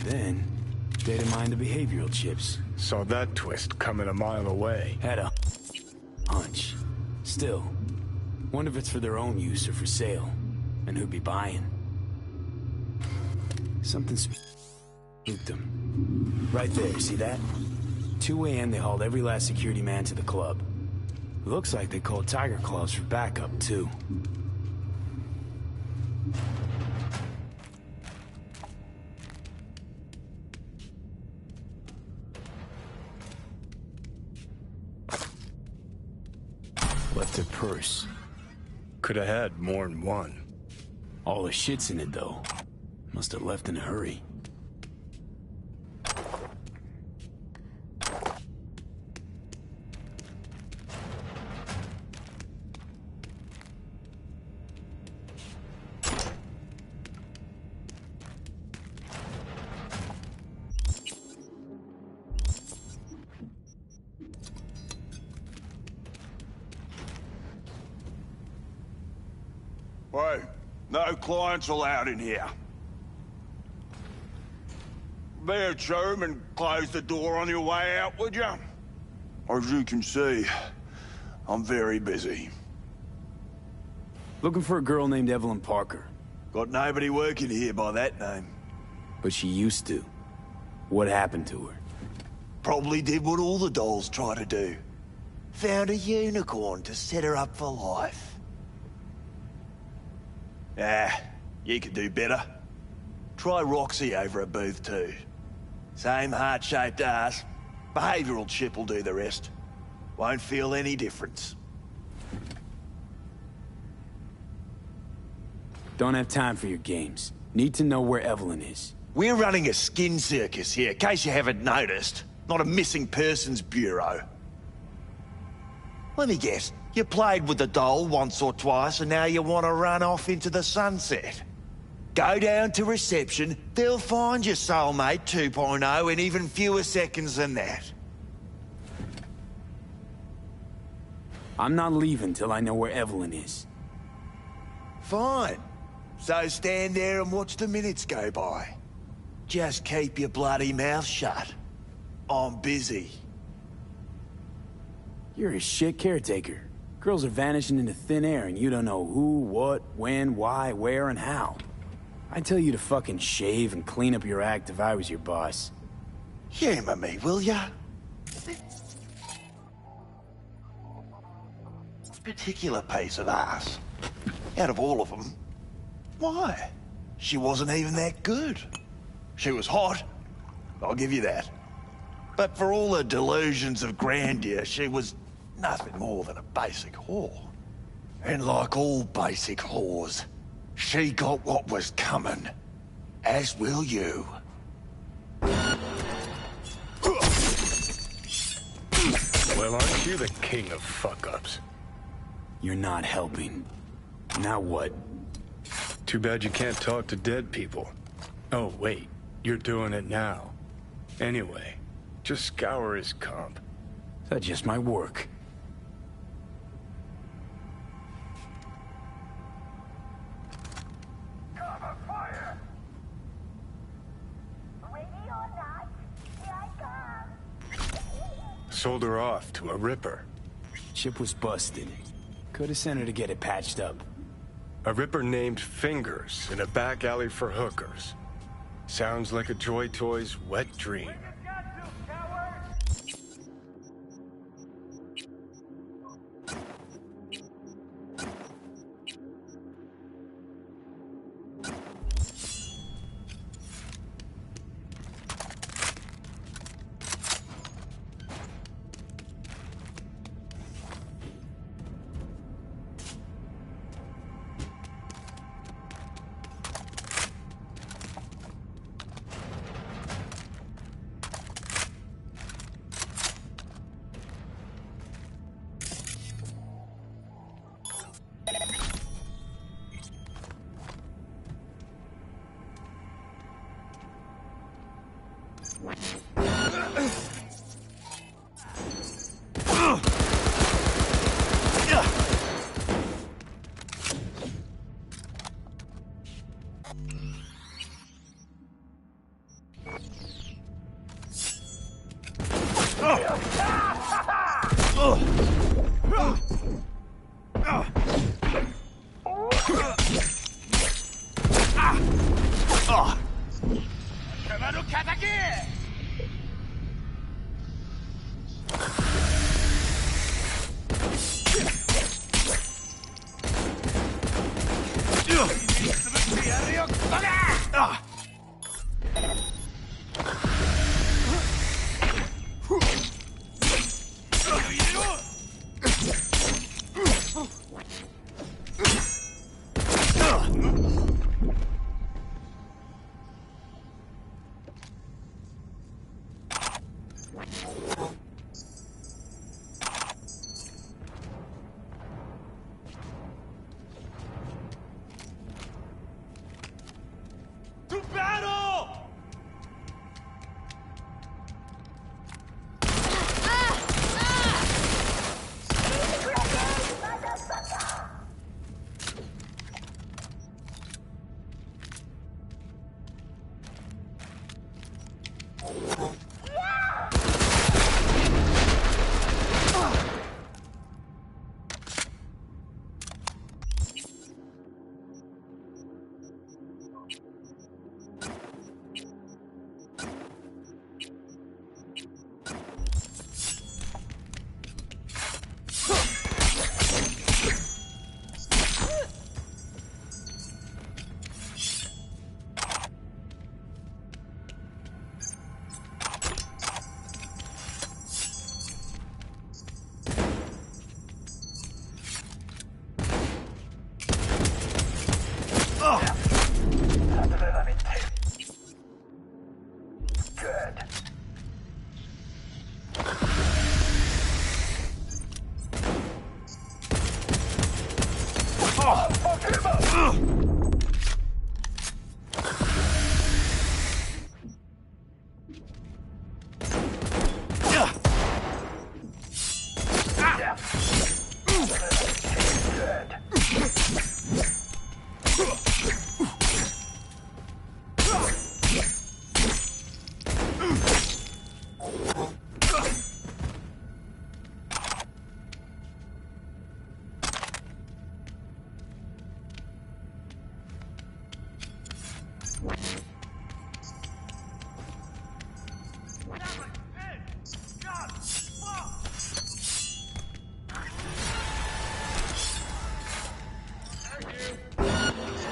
Then, data mine the behavioral chips. Saw that twist coming a mile away. Had a hunch. Still, wonder if it's for their own use or for sale. And who'd be buying. Something spooked them. Right there, see that? 2 a.m. they hauled every last security man to the club. Looks like they called Tiger Claws for backup, too. Left her purse. Could have had more than one. All the shit's in it, though. Must have left in a hurry. Hey, no clients allowed in here. Be a chum and close the door on your way out, would you? As you can see, I'm very busy. Looking for a girl named Evelyn Parker. Got nobody working here by that name. But she used to. What happened to her? Probably did what all the dolls try to do. Found a unicorn to set her up for life. Ah, you could do better. Try Roxy over a booth too. Same heart-shaped ass. Behavioral chip will do the rest. Won't feel any difference. Don't have time for your games. Need to know where Evelyn is. We're running a skin circus here, in case you haven't noticed. Not a missing persons bureau. Let me guess. You played with the doll once or twice, and now you want to run off into the sunset. Go down to reception, they'll find your soulmate 2.0 in even fewer seconds than that. I'm not leaving till I know where Evelyn is. Fine. So stand there and watch the minutes go by. Just keep your bloody mouth shut. I'm busy. You're a shit caretaker. Girls are vanishing into thin air and you don't know who, what, when, why, where, and how. I'd tell you to fucking shave and clean up your act if I was your boss. Humour me, will ya? Particular piece of ass. Out of all of them, why? She wasn't even that good. She was hot, I'll give you that. But for all her delusions of grandeur, she was nothing more than a basic whore. And like all basic whores, she got what was coming. As will you. Well, aren't you the king of fuck-ups? You're not helping. Now what? Too bad you can't talk to dead people. Oh, wait. You're doing it now. Anyway, just scour his comp. That just might work. Cover fire! Ready or not, here I come! Sold her off to a ripper. Chip was busted. Could have sent her to get it patched up. A ripper named Fingers in a back alley for hookers. Sounds like a Joy Toy's wet dream. To battle!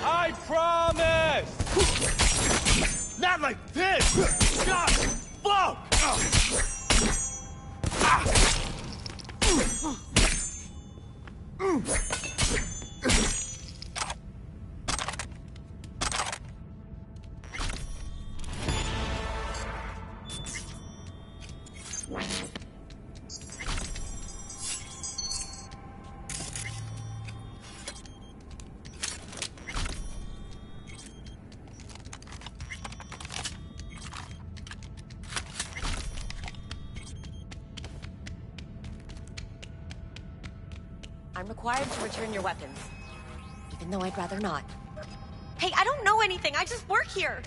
I promise! Not like this! God, fuck! I'm required to return your weapons. Even though I'd rather not. Hey, I don't know anything. I just work here.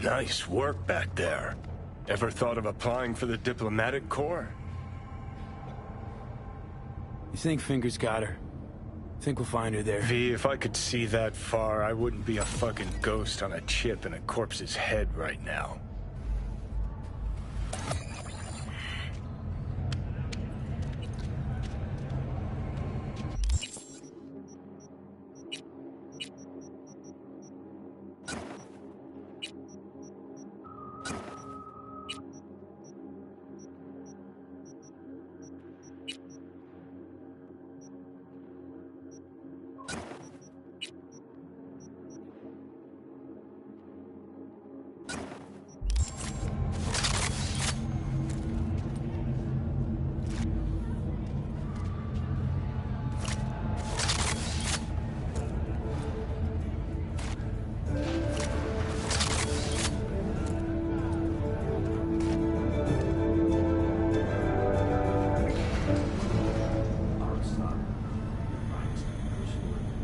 Nice work back there. Ever thought of applying for the diplomatic corps? You think Fingers got her? Think we'll find her there? V, if I could see that far, I wouldn't be a fucking ghost on a chip in a corpse's head right now.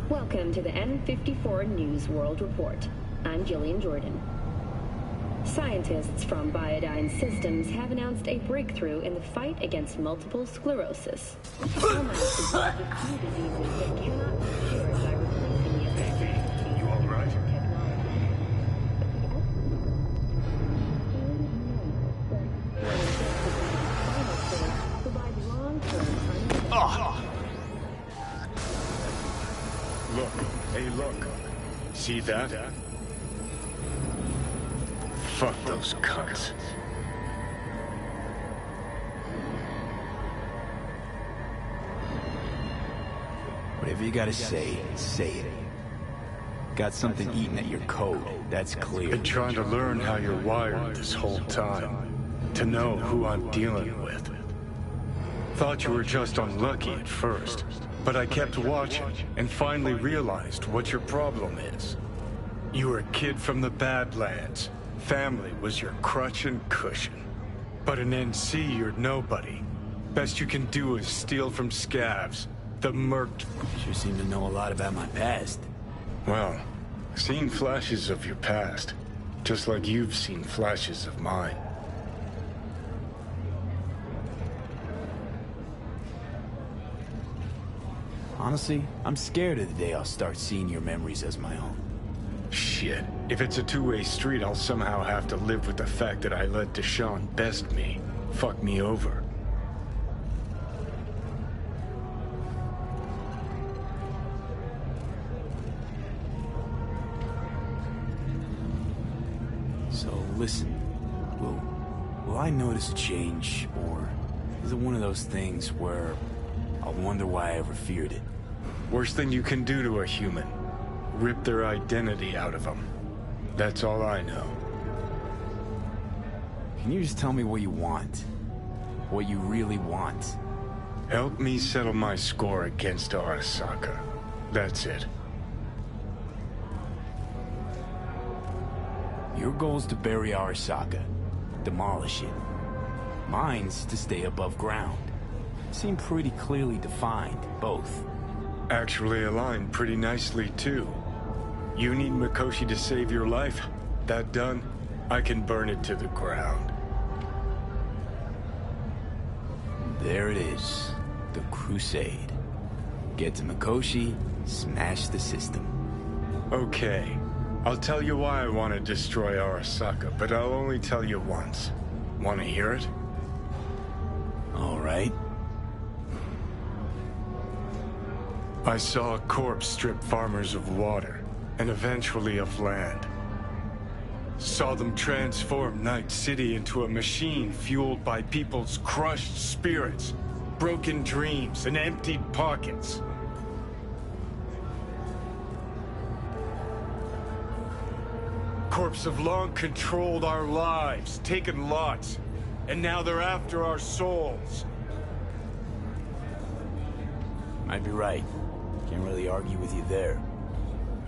Welcome to the N54 News World Report. I'm Jillian Jordan. Scientists from Biodyne Systems have announced a breakthrough in the fight against multiple sclerosis. Alzheimer's is one of the few diseases that cannot be cured by replacing the effects. You all right? Look, hey look. See that? Fuck those cunts. Whatever you gotta say, say it. Got something eating at your code, that's clear. Been trying to learn how you're wired this whole time. To know who I'm dealing with. Thought you were just unlucky at first, but I kept watching and finally realized what your problem is. You were a kid from the Badlands. Family was your crutch and cushion. But in NC, you're nobody. Best you can do is steal from scavs. The murked... Sure seem to know a lot about my past. Well, seen flashes of your past. Just like you've seen flashes of mine. Honestly, I'm scared of the day I'll start seeing your memories as my own. Shit. If it's a two-way street, I'll somehow have to live with the fact that I let Deshaun best me. Fuck me over. So, listen. Will I notice a change, or is it one of those things where I'll wonder why I ever feared it? Worst thing you can do to a human. Rip their identity out of them. That's all I know. Can you just tell me what you want? What you really want? Help me settle my score against Arasaka. That's it. Your goal's to bury Arasaka. Demolish it. Mine's to stay above ground. Seem pretty clearly defined, both. Actually aligned pretty nicely, too. You need Mikoshi to save your life. That done, I can burn it to the ground. There it is. The Crusade. Get to Mikoshi, smash the system. Okay. I'll tell you why I want to destroy Arasaka, but I'll only tell you once. Want to hear it? All right. I saw a corpse strip farmers of water, and eventually of land. Saw them transform Night City into a machine fueled by people's crushed spirits, broken dreams, and emptied pockets. Corps have long controlled our lives, taken lots, and now they're after our souls. Might be right. Can't really argue with you there.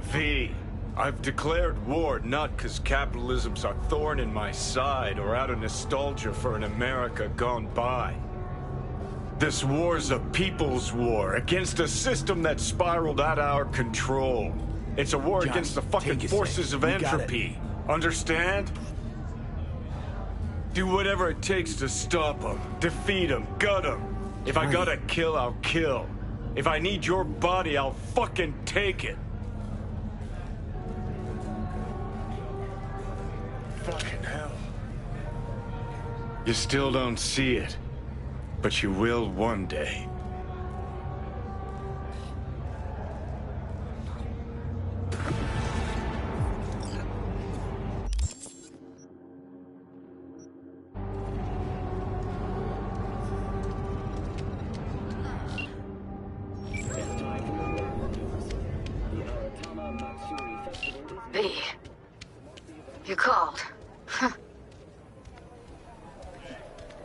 V, I've declared war not because capitalism's a thorn in my side or out of nostalgia for an America gone by. This war's a people's war against a system that spiraled out of our control. It's a war against the fucking forces of entropy. Understand? Do whatever it takes to stop them, defeat them, gut them. If I gotta kill, I'll kill. If I need your body, I'll fucking take it. Fucking hell. You still don't see it, but you will one day. V, you called. Huh.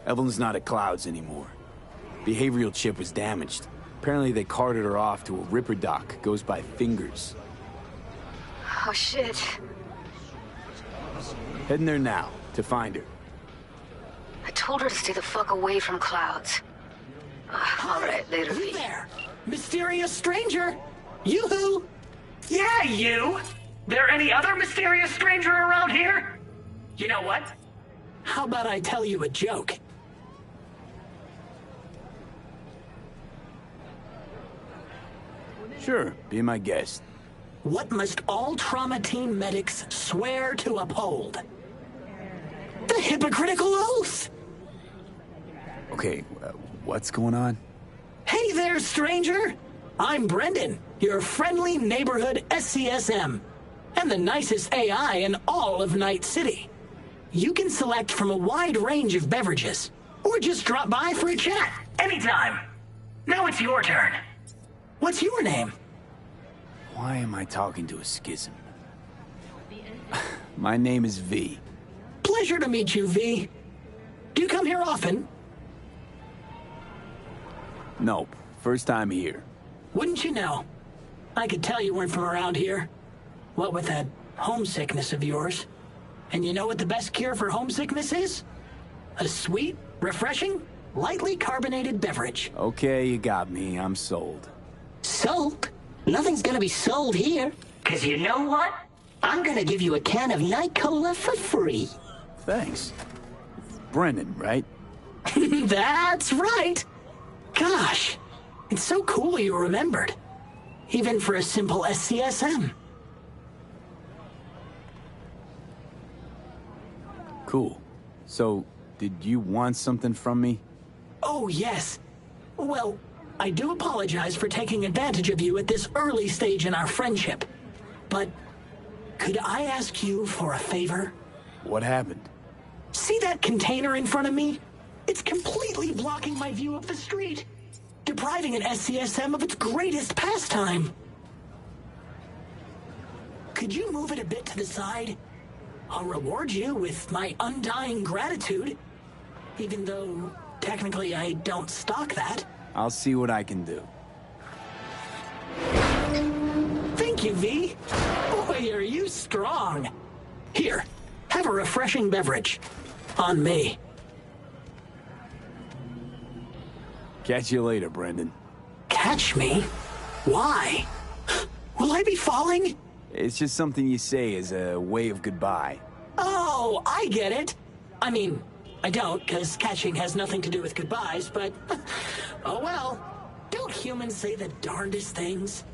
Evelyn's not at Clouds anymore. Behavioral chip was damaged. Apparently they carted her off to a Ripper dock. Goes by Fingers. Oh, shit. Heading there now, to find her. I told her to stay the fuck away from Clouds. All right, later, V. There! Mysterious stranger! Yoo-hoo! Yeah, you! There any other mysterious stranger around here? You know what? How about I tell you a joke? Sure, be my guest. What must all trauma team medics swear to uphold? The hypocritical oath! Okay, what's going on? Hey there, stranger! I'm Brendan, your friendly neighborhood SCSM, and the nicest AI in all of Night City. You can select from a wide range of beverages, or just drop by for a chat, anytime. Now it's your turn. What's your name? Why am I talking to a schism? My name is V. Pleasure to meet you, V. Do you come here often? Nope, first time here. Wouldn't you know? I could tell you weren't from around here. What with that homesickness of yours. And you know what the best cure for homesickness is? A sweet, refreshing, lightly carbonated beverage. Okay, you got me. I'm sold. Sold? Nothing's gonna be sold here. Cause you know what? I'm gonna give you a can of Night Cola for free. Thanks. Brendan, right? That's right! Gosh, it's so cool you remembered. Even for a simple SCSM. Cool. So, did you want something from me? Oh, yes. Well, I do apologize for taking advantage of you at this early stage in our friendship. But could I ask you for a favor? What happened? See that container in front of me? It's completely blocking my view of the street, depriving an SCSM of its greatest pastime. Could you move it a bit to the side? I'll reward you with my undying gratitude, even though technically I don't stock that. I'll see what I can do. Thank you, V. Boy, are you strong. Here, a refreshing beverage. On me. Catch you later, Brendan. Catch me? Why? Will I be falling? It's just something you say as a way of goodbye. Oh, I get it. I mean, I don't, because catching has nothing to do with goodbyes, but... oh well. Don't humans say the darndest things?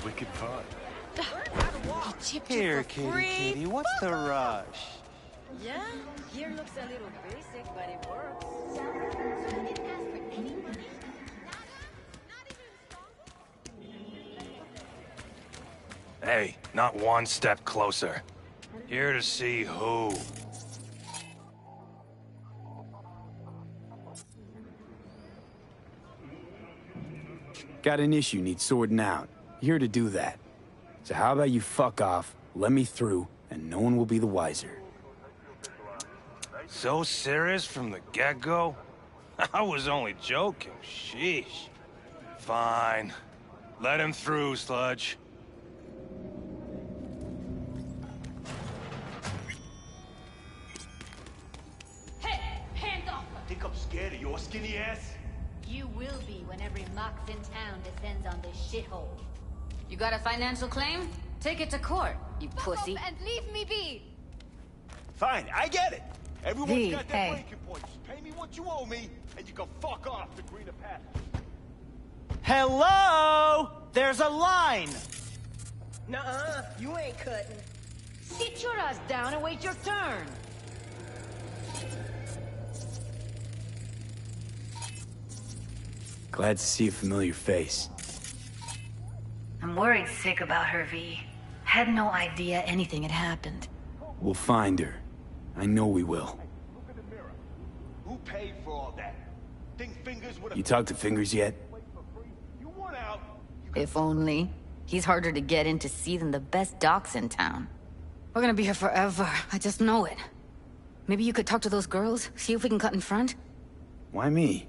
wicked fun. Here, kitty, what's the rush? Yeah, here looks a little basic, but it works. So you didn't ask for any money? Hey, not one step closer. Here to see who. Got an issue needs sorting out. Here to do that. So how about you fuck off, let me through, and no one will be the wiser. So serious from the get-go? I was only joking, sheesh. Fine. Let him through, Sludge. Hey, hands off! Think I'm scared of your skinny ass? You will be when every mox in town descends on this shithole. You got a financial claim? Take it to court, you pussy. Fuck off and leave me be! Fine, I get it. Everyone's got their hey. breaking points. Just pay me what you owe me, and you can fuck off to greener pastures. Hello? There's a line! Nuh-uh, you ain't cutting. Sit your ass down and wait your turn. Glad to see a familiar face. I'm worried sick about her, V. Had no idea anything had happened. We'll find her. I know we will. Who paid for all that? Think Fingers would have... You talked to Fingers yet? You want out? If only. He's harder to get in to see than the best docs in town. We're gonna be here forever. I just know it. Maybe you could talk to those girls, see if we can cut in front? Why me?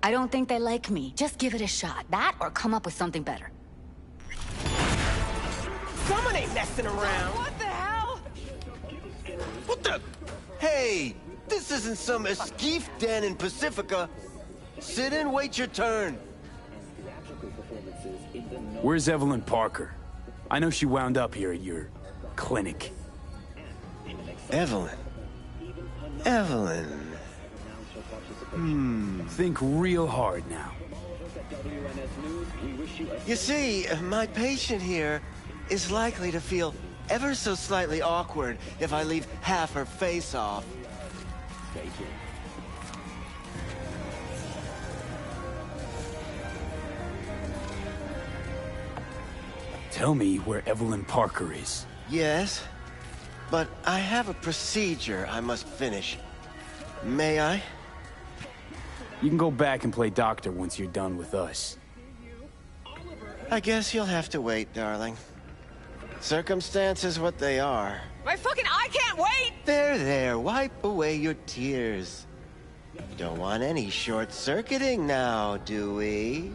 I don't think they like me. Just give it a shot. That or come up with something better. Someone ain't messing around. What the hell? What the? Hey, this isn't some escape den in Pacifica. Sit and wait your turn. Where's Evelyn Parker? I know she wound up here at your clinic. Evelyn. Think real hard now. You see, my patient here is likely to feel ever so slightly awkward if I leave half her face off. Tell me where Evelyn Parker is. Yes, but I have a procedure I must finish. May I? You can go back and play doctor once you're done with us. I guess you'll have to wait, darling. Circumstances what they are. My fucking I can't wait! There, wipe away your tears. Don't want any short-circuiting now, do we?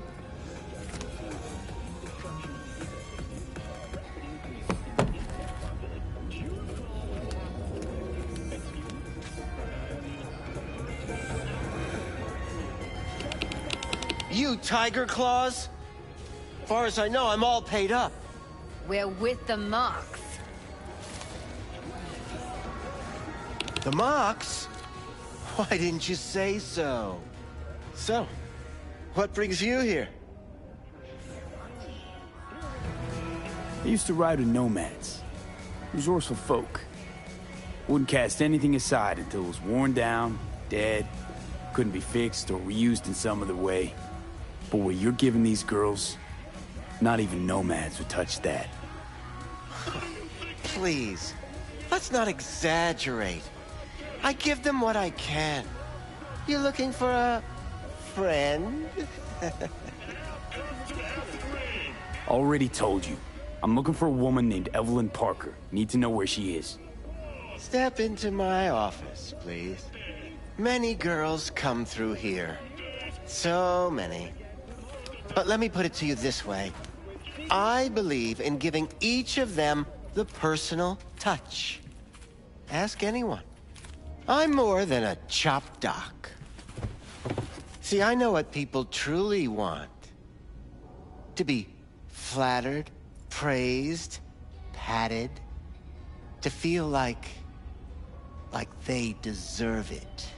You tiger claws? Far as I know, I'm all paid up. We're with the Mox. The Mox? Why didn't you say so? So, what brings you here? I used to ride with nomads. Resourceful folk. Wouldn't cast anything aside until it was worn down, dead, couldn't be fixed or reused in some other way. But what you're giving these girls, not even nomads would touch that. Please, let's not exaggerate. I give them what I can. You looking for a friend? Already told you. I'm looking for a woman named Evelyn Parker. Need to know where she is. Step into my office, please. Many girls come through here. So many. But let me put it to you this way. I believe in giving each of them the personal touch. Ask anyone. I'm more than a chop doc. See, I know what people truly want. To be flattered, praised, patted. To feel like they deserve it.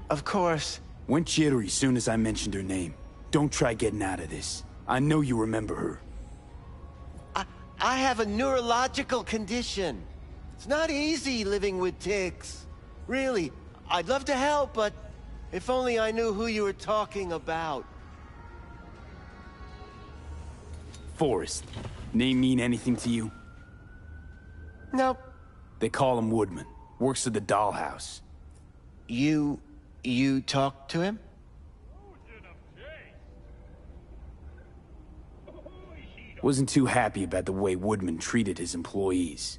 Of course... Went jittery soon as I mentioned her name. Don't try getting out of this. I know you remember her. I have a neurological condition. It's not easy living with tics. Really, I'd love to help, but if only I knew who you were talking about. Forrest. Name mean anything to you? Nope. They call him Woodman. Works at the dollhouse. You talked to him? Wasn't too happy about the way Woodman treated his employees.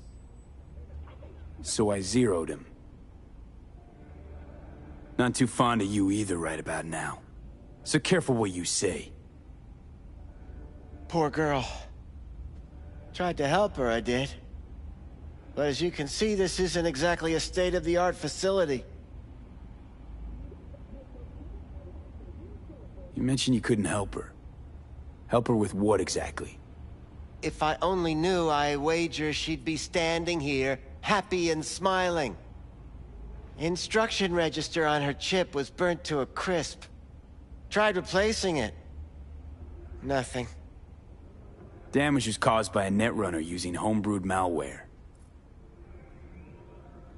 So I zeroed him. Not too fond of you either right about now. So careful what you say. Poor girl. Tried to help her, I did. But as you can see, this isn't exactly a state-of-the-art facility. You mentioned you couldn't help her. Help her with what exactly? If I only knew, I wager she'd be standing here, happy and smiling. Instruction register on her chip was burnt to a crisp. Tried replacing it. Nothing. Damage was caused by a netrunner using homebrewed malware.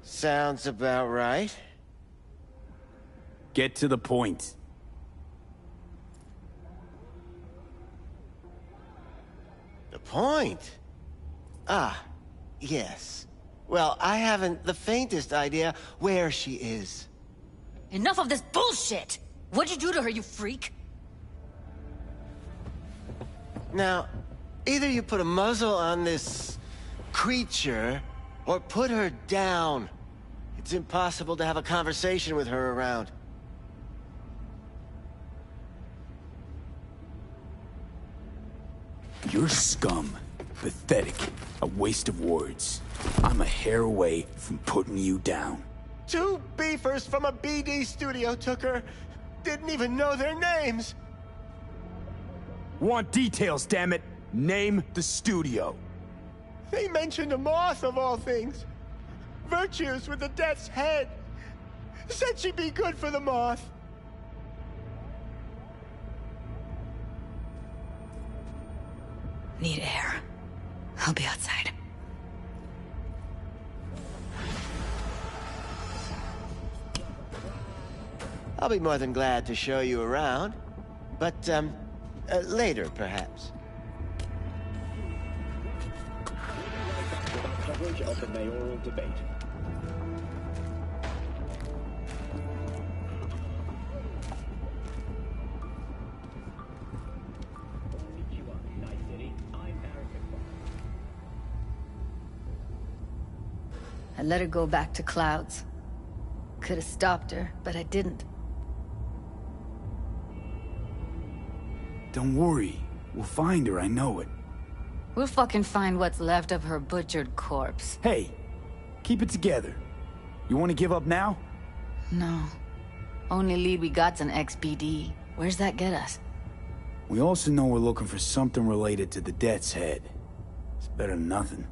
Sounds about right. Get to the point. The point? Ah, yes. Well, I haven't the faintest idea where she is. Enough of this bullshit! What'd you do to her, you freak? Now, either you put a muzzle on this creature, or put her down. It's impossible to have a conversation with her around. You're scum. Pathetic. A waste of words. I'm a hair away from putting you down. 2 beefers from a BD studio took her. Didn't even know their names. Want details, damn it. Name the studio. They mentioned a moth of all things. Virtues with the death's head. Said she'd be good for the moth. Need air. I'll be outside. I'll be more than glad to show you around. But, later, perhaps. Coverage of the mayoral debate. I let her go back to Clouds. Could have stopped her, but I didn't. Don't worry. We'll find her, I know it. We'll fucking find what's left of her butchered corpse. Hey, keep it together. You want to give up now? No. Only lead we got's an XBD. Where's that get us? We also know we're looking for something related to the Death's Head. It's better than nothing.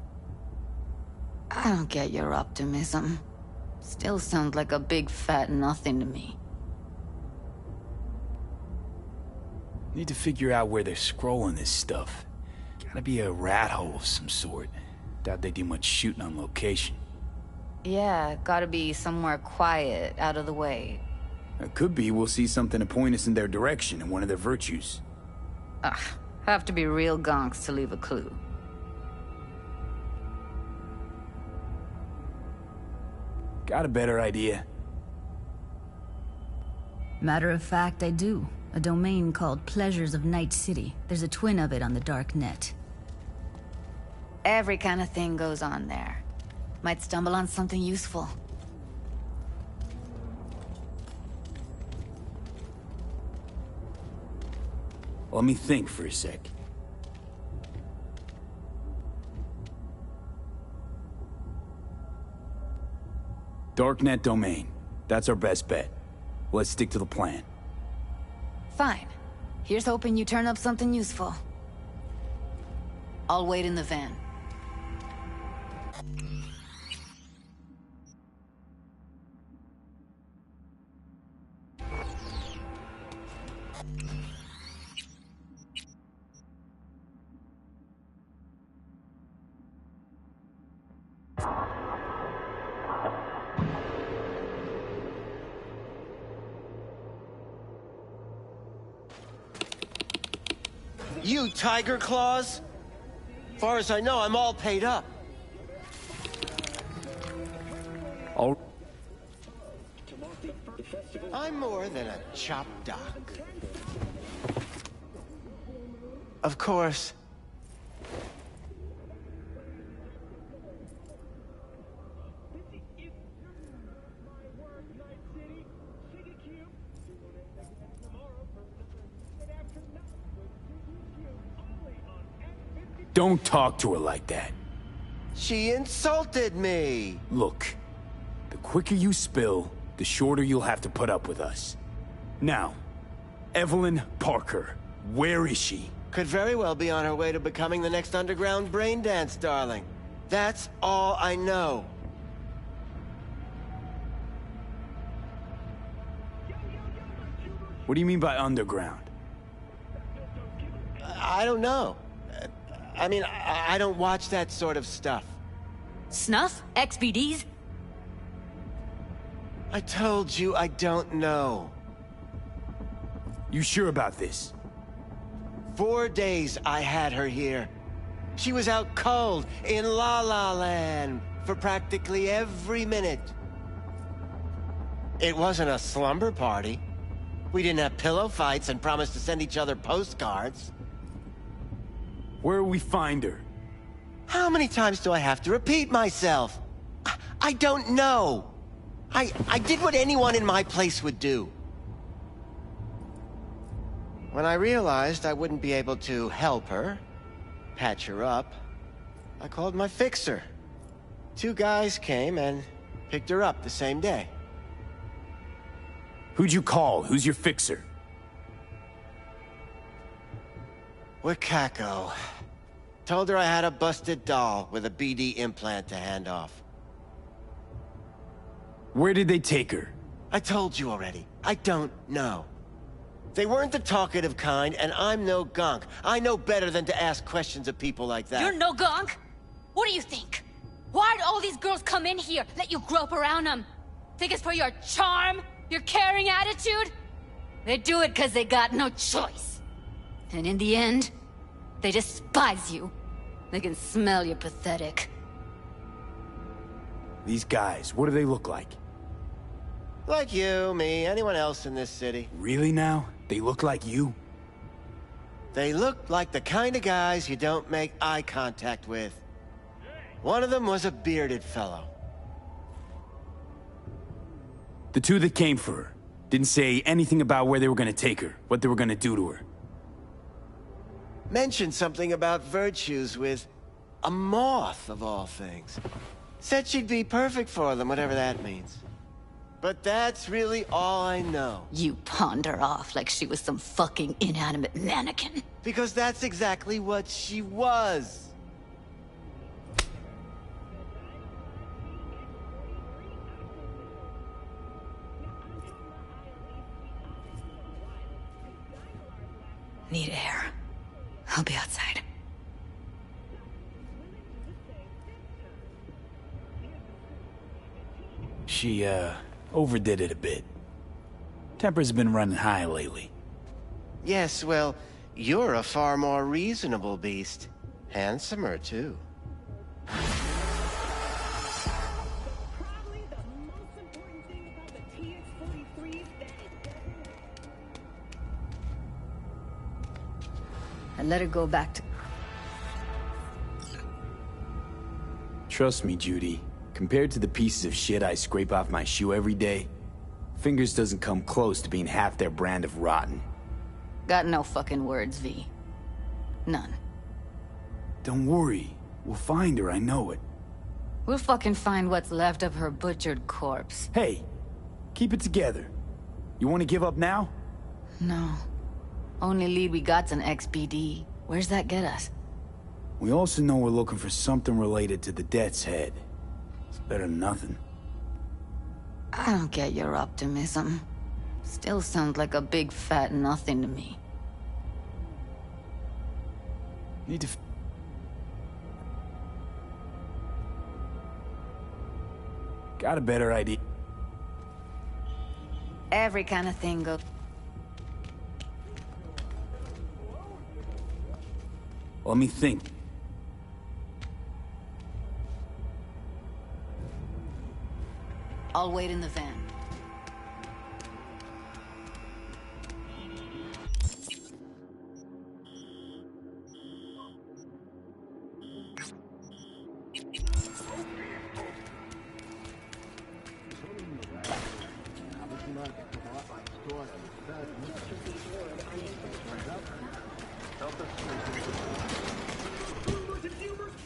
I don't get your optimism. Still sounds like a big fat nothing to me. Need to figure out where they're scrolling this stuff. Gotta be a rat hole of some sort. Doubt they do much shooting on location. Yeah, gotta be somewhere quiet, out of the way. It could be we'll see something to point us in their direction in one of their virtues. Ugh, have to be real gonks to leave a clue. Got a better idea? Matter of fact, I do. A domain called Pleasures of Night City. There's a twin of it on the dark net. Every kind of thing goes on there. Might stumble on something useful. Let me think for a sec. Darknet domain. That's our best bet. Let's stick to the plan. Fine. Here's hoping you turn up something useful. I'll wait in the van. You Tiger Claws? Far as I know, I'm all paid up. All... I'm more than a chop doc. Of course. Don't talk to her like that. She insulted me. Look, the quicker you spill, the shorter you'll have to put up with us. Now, Evelyn Parker, where is she? Could very well be on her way to becoming the next underground brain dance darling. That's all I know. What do you mean by underground? I don't know. I mean, I don't watch that sort of stuff. Snuff? XBDs? I told you I don't know. You sure about this? 4 days I had her here. She was out cold in La La Land for practically every minute. It wasn't a slumber party. We didn't have pillow fights and promised to send each other postcards. Where will we find her? How many times do I have to repeat myself? I don't know. I did what anyone in my place would do. When I realized I wouldn't be able to help her, patch her up, I called my fixer. 2 guys came and picked her up the same day. Who'd you call? Who's your fixer? Wakako. Told her I had a busted doll with a BD implant to hand off. Where did they take her? I told you already. I don't know. They weren't the talkative kind, and I'm no gonk. I know better than to ask questions of people like that. You're no gonk? What do you think? Why'd all these girls come in here, let you grope around them? Think it's for your charm? Your caring attitude? They do it because they got no choice. And in the end, they despise you. They can smell you're pathetic. These guys, what do they look like? Like you, me, anyone else in this city. Really now? They look like you? They look like the kind of guys you don't make eye contact with. One of them was a bearded fellow. The 2 that came for her didn't say anything about where they were gonna take her, what they were gonna do to her. Mentioned something about virtues with a moth, of all things. Said she'd be perfect for them, whatever that means. But that's really all I know. You pawned her off like she was some fucking inanimate mannequin. Because that's exactly what she was. Need air. I'll be outside. She, overdid it a bit. Temper's been running high lately. Yes, well, you're a far more reasonable beast. Handsomer, too. And let her go back to... Trust me, Judy. Compared to the pieces of shit I scrape off my shoe every day, Fingers doesn't come close to being half their brand of rotten. Got no fucking words, V. None. Don't worry. We'll find her, I know it. We'll fucking find what's left of her butchered corpse. Hey, keep it together. You want to give up now? No. Only lead we got's an XBD. Where's that get us? We also know we're looking for something related to the Death's Head. It's better than nothing. I don't get your optimism. Still sounds like a big fat nothing to me. Need to... Got a better idea. Every kind of thing goes... Let me think. I'll wait in the van.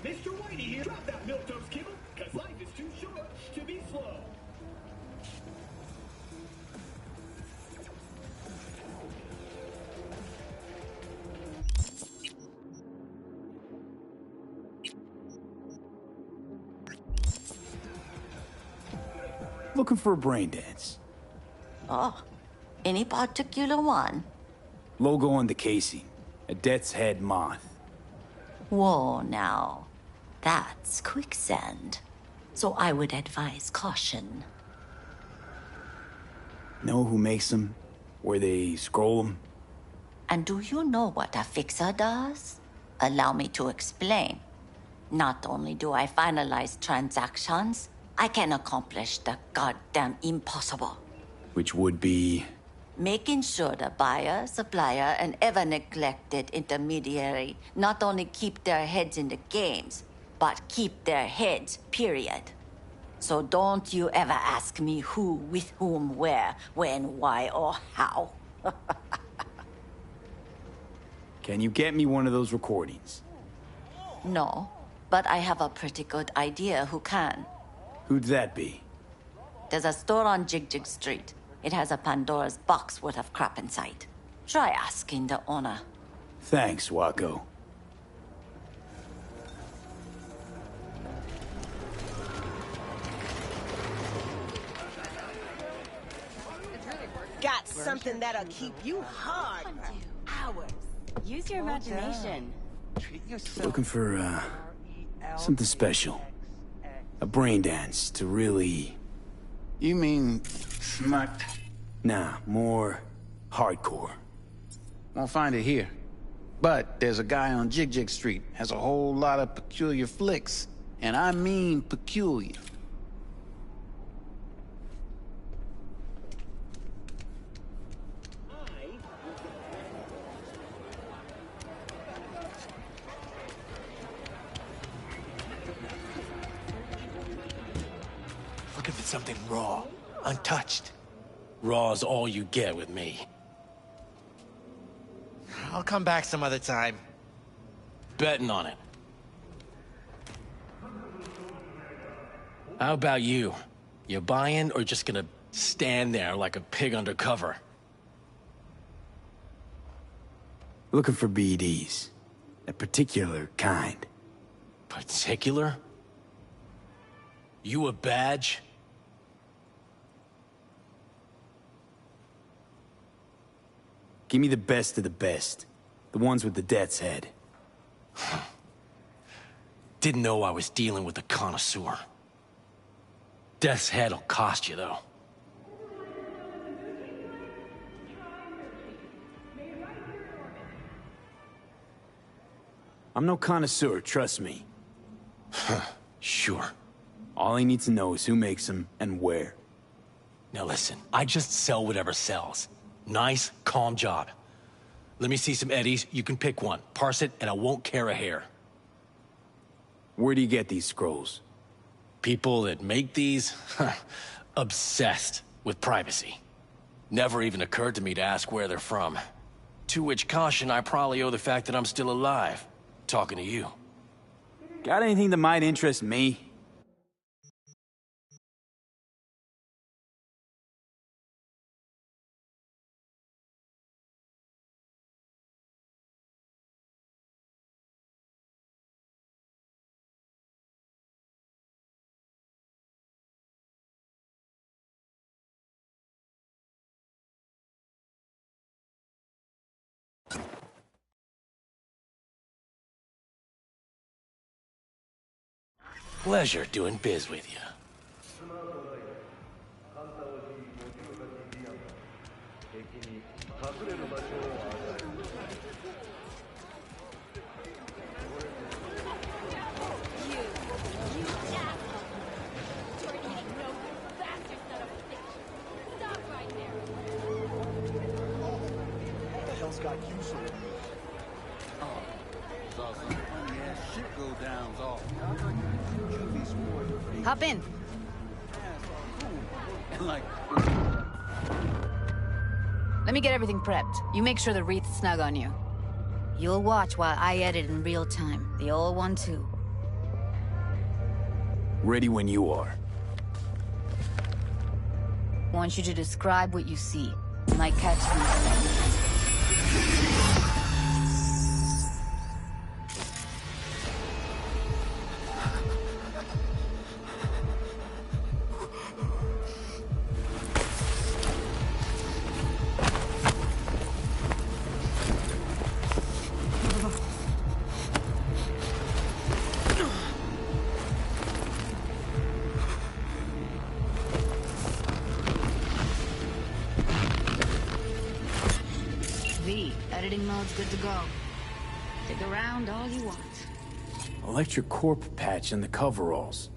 Mr. Whitey here. Drop that milquetoast kibble, cause life is too short to be slow. Looking for a brain dance. Oh, any particular one? Logo on the casing. A death's head moth. Whoa, now. That's quicksand. So I would advise caution. Know who makes them? Where they scroll them? And do you know what a fixer does? Allow me to explain. Not only do I finalize transactions, I can accomplish the goddamn impossible. Which would be... Making sure the buyer, supplier, and ever-neglected intermediary not only keep their heads in the games, but keep their heads, period. So don't you ever ask me who, with whom, where, when, why, or how. Can you get me one of those recordings? No, but I have a pretty good idea who can. Who'd that be? There's a store on Jig Jig Street. It has a Pandora's box worth of crap inside. Try asking the owner. Thanks, Wako. Got something that'll keep you hard for hours. Use your imagination. Looking for, something special. A brain dance to really... You mean smart? Nah, more hardcore. Won't find it here. But there's a guy on Jig Jig Street, has a whole lot of peculiar flicks. And I mean peculiar. Looking for something raw, untouched. Raw's all you get with me. I'll come back some other time. Betting on it. How about you? You buying or just gonna stand there like a pig undercover? Looking for BDs. A particular kind. Particular? You a badge? Give me the best of the best. The ones with the death's head. Didn't know I was dealing with a connoisseur. Death's head'll cost you, though. I'm no connoisseur, trust me. Sure. All I need to know is who makes them and where. Now listen, I just sell whatever sells. Nice, calm job. Let me see some eddies, you can pick one. Parse it, and I won't care a hair. Where do you get these scrolls? People that make these, obsessed with privacy. Never even occurred to me to ask where they're from. To which caution I probably owe the fact that I'm still alive, talking to you. Got anything that might interest me? Pleasure doing biz with you. else got use of it. Oh, saw some funny ass shit go down, all. Hop in. Like, Let me get everything prepped. You make sure the wreath's snug on you. You'll watch while I edit in real time. The old one, too. Ready when you are. Want you to describe what you see. Might catch something. Editing mode's good to go. Dig around all you want. Electric corp patch in the coveralls.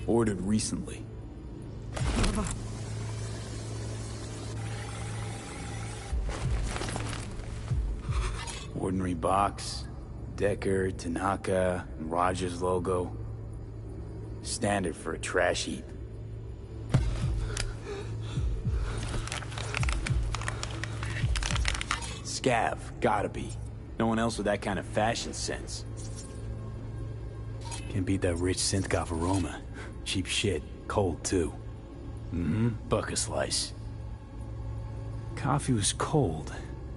Ordered recently. Ordinary box. Decker, Tanaka, and Rogers logo. Standard for a trash heap. Scav, gotta be. No one else with that kind of fashion sense. Can't beat that rich synth-goth aroma. Cheap shit, cold too. Mm-hmm, bucket slice. Coffee was cold,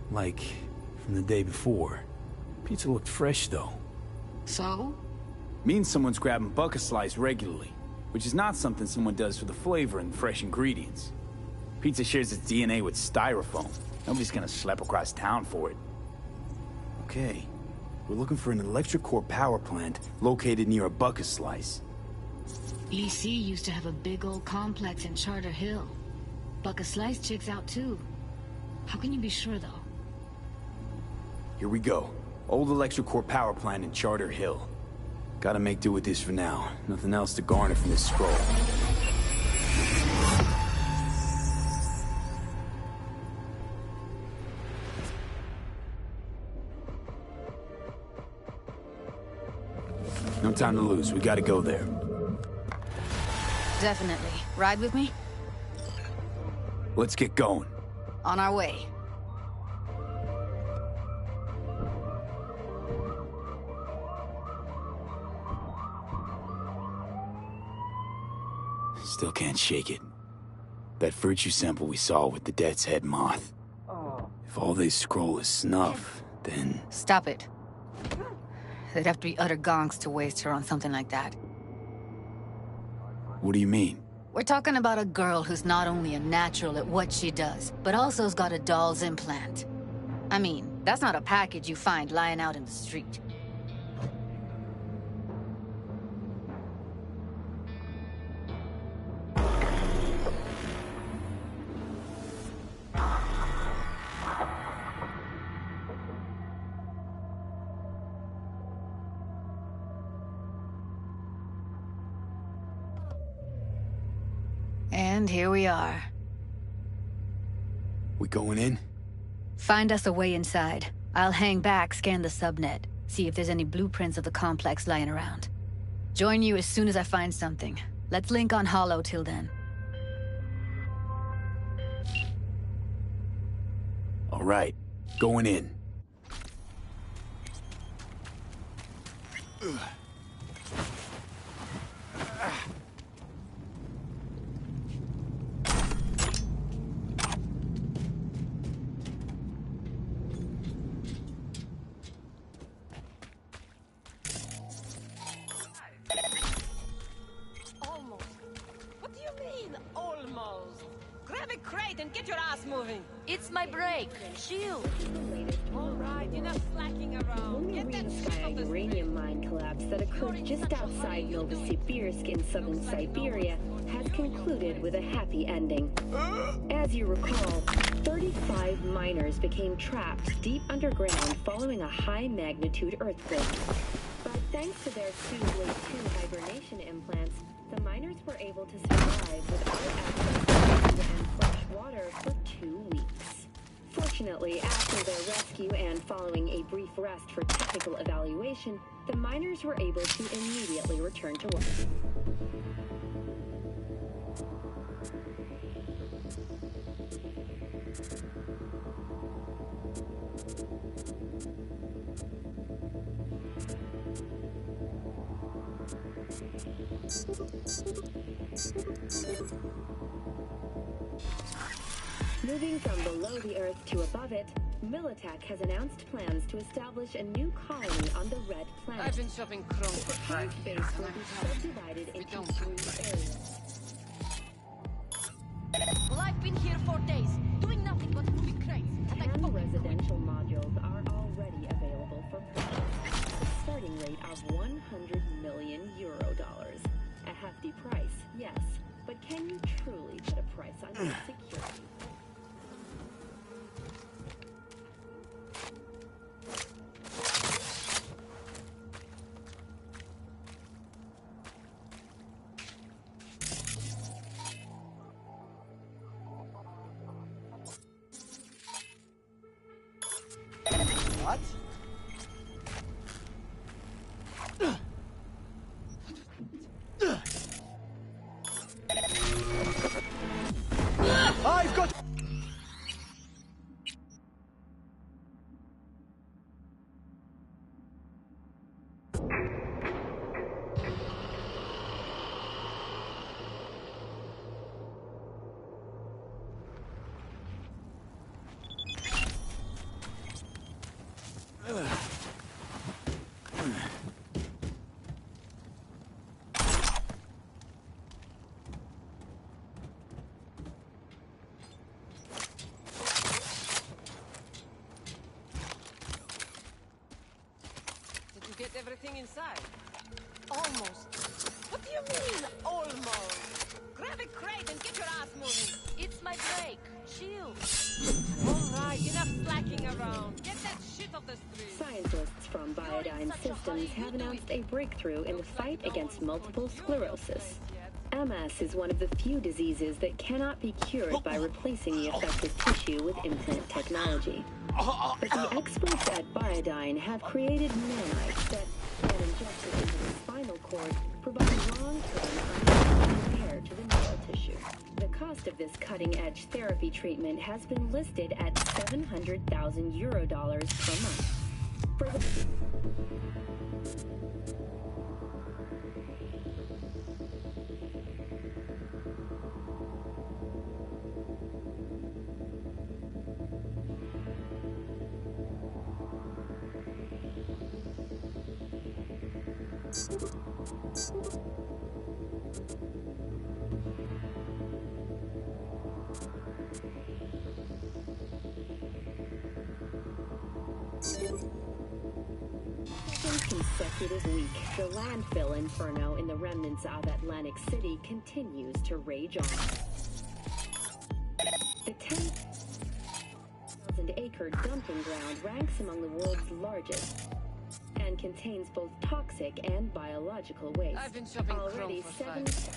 like from the day before. Pizza looked fresh, though. So? Means someone's grabbing bucket slice regularly, which is not something someone does for the flavor and fresh ingredients. Pizza shares its DNA with styrofoam. Nobody's gonna schlep across town for it. Okay, we're looking for an electric core power plant located near a bucket slice. EC used to have a big old complex in Charter Hill. Bucket Slice checks out too. How can you be sure, though? Here we go. Old electric core power plant in Charter Hill. Gotta make do with this for now. Nothing else to garner from this scroll. No time to lose. We gotta go there. Definitely. Ride with me? Let's get going. On our way. Still can't shake it. That virtue sample we saw with the Death's Head moth. If all they scroll is snuff, then... Stop it. They'd have to be utter gonks to waste her on something like that. What do you mean? We're talking about a girl who's not only a natural at what she does, but also's got a doll's implant. I mean, that's not a package you find lying out in the street. And here we are. We going in? Find us a way inside. I'll hang back, scan the subnet, see if there's any blueprints of the complex lying around. Join you as soon as I find something. Let's link on Hollow till then. All right, going in. And get your ass moving. It's my break. Shield. All right, enough slacking around. Get that shit off the uranium mine collapse that occurred just outside Novosibirsk in southern Siberia has concluded with a happy ending. As you recall, 35 miners became trapped deep underground following a high-magnitude earthquake. By their Tuesday 2 hibernation implants, the miners were able to survive without access to food and fresh water for 2 weeks. Fortunately, after their rescue and following a brief rest for technical evaluation, the miners were able to immediately return to work. Moving from below the Earth to above it, Militech has announced plans to establish a new colony on the Red Planet. I've been shopping chrome The for 5 proposed years. base will be subdivided into 3 areas. Well, I've been here for days, doing nothing but moving crates. 10 residential modules are already available for purchase, at a starting rate of 100 million euro dollars. A hefty price, yes, but can you truly put a price on your security? What? I've got... Did you get everything inside? Almost. What do you mean, almost? Grab a crate and get your ass moving. It's my break. Chill. All right, enough slacking around. Get that shit off the street. Scientists from Biodyne Systems have announced a breakthrough in the fight against multiple sclerosis. MS is one of the few diseases that cannot be cured by replacing the affected tissue with implant technology. But the experts at Biodyne have created nanites that, when injected into the spinal cord, provide long-term repair to the neural tissue. The cost of this cutting-edge therapy treatment has been listed at 700,000 euro dollars per month. For the consecutive week, the landfill inferno in the remnants of Atlantic City continues to rage on. The 10,000-acre dumping ground ranks among the world's largest and contains both toxic and biological waste. I've been shopping Already chrome for 7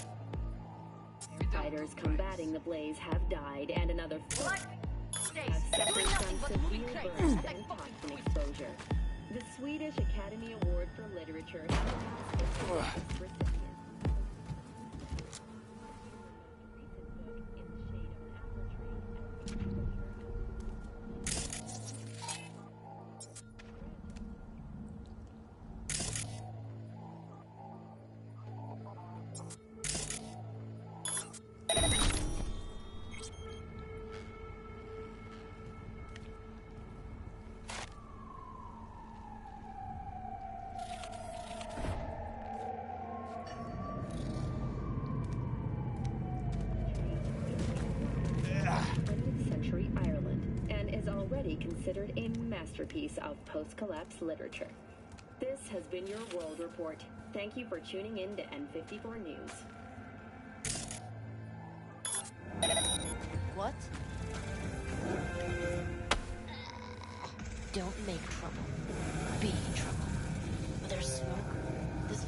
firefighters combating the blaze have died, and another 4 have suffered from severe burns and toxin exposure. The Swedish Academy Award for Literature has announced its recipient. Century Ireland, and is already considered a masterpiece of post-collapse literature. This has been your World Report. Thank you for tuning in to N54 News. What? Don't make trouble. Be trouble. There's smoke. This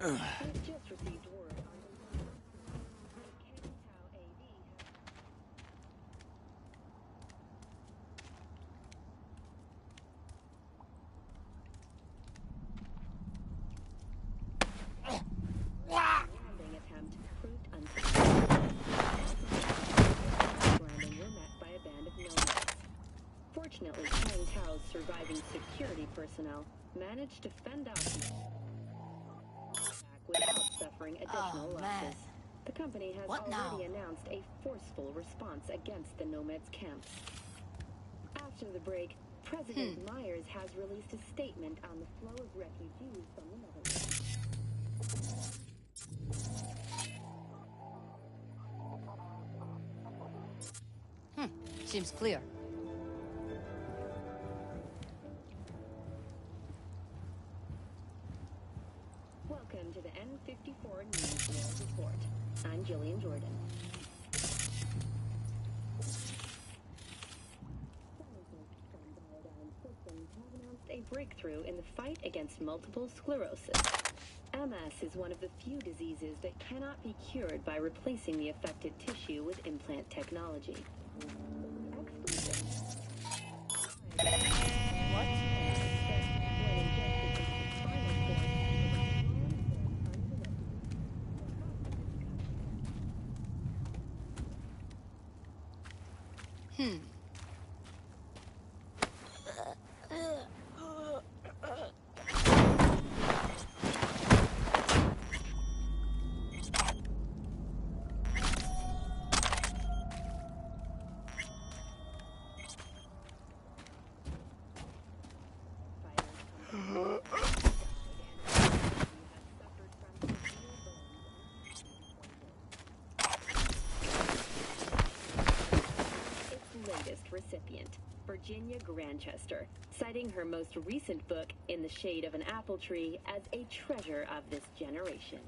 We've just received word on landing attempt proved unsuccessful. Landing were met by a band of nomads. Fortunately, Chang Tao's surviving security personnel managed to fend off the attack without suffering additional losses. The company has already announced a forceful response against the nomads' camps. After the break, President Myers has released a statement on the flow of refugees from the Netherlands. Seems clear. Welcome to the N54 News World Report. I'm Jillian Jordan. Systems have announced a breakthrough in the fight against multiple sclerosis. MS is one of the few diseases that cannot be cured by replacing the affected tissue with implant technology. Recipient, Virginia Grantchester, citing her most recent book, In the Shade of an Apple Tree, as a treasure of this generation.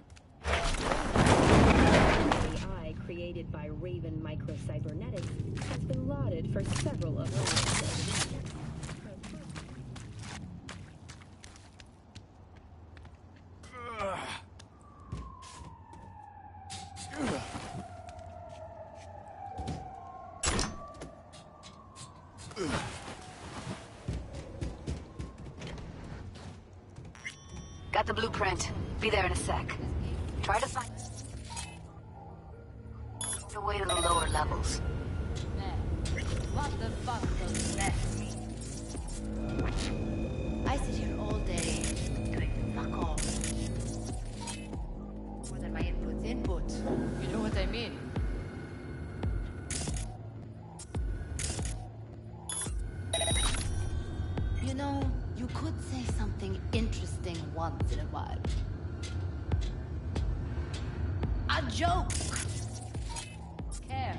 AI created by Raven Microcybernetics has been lauded for several of her works. Got the blueprint. Be there in a sec. Try to find the way to the lower levels. What the fuck does that mean? I sit here all day doing fuck all. More than my input's input. You know what I mean? You know, you could say something interesting once in a while. A joke! Care.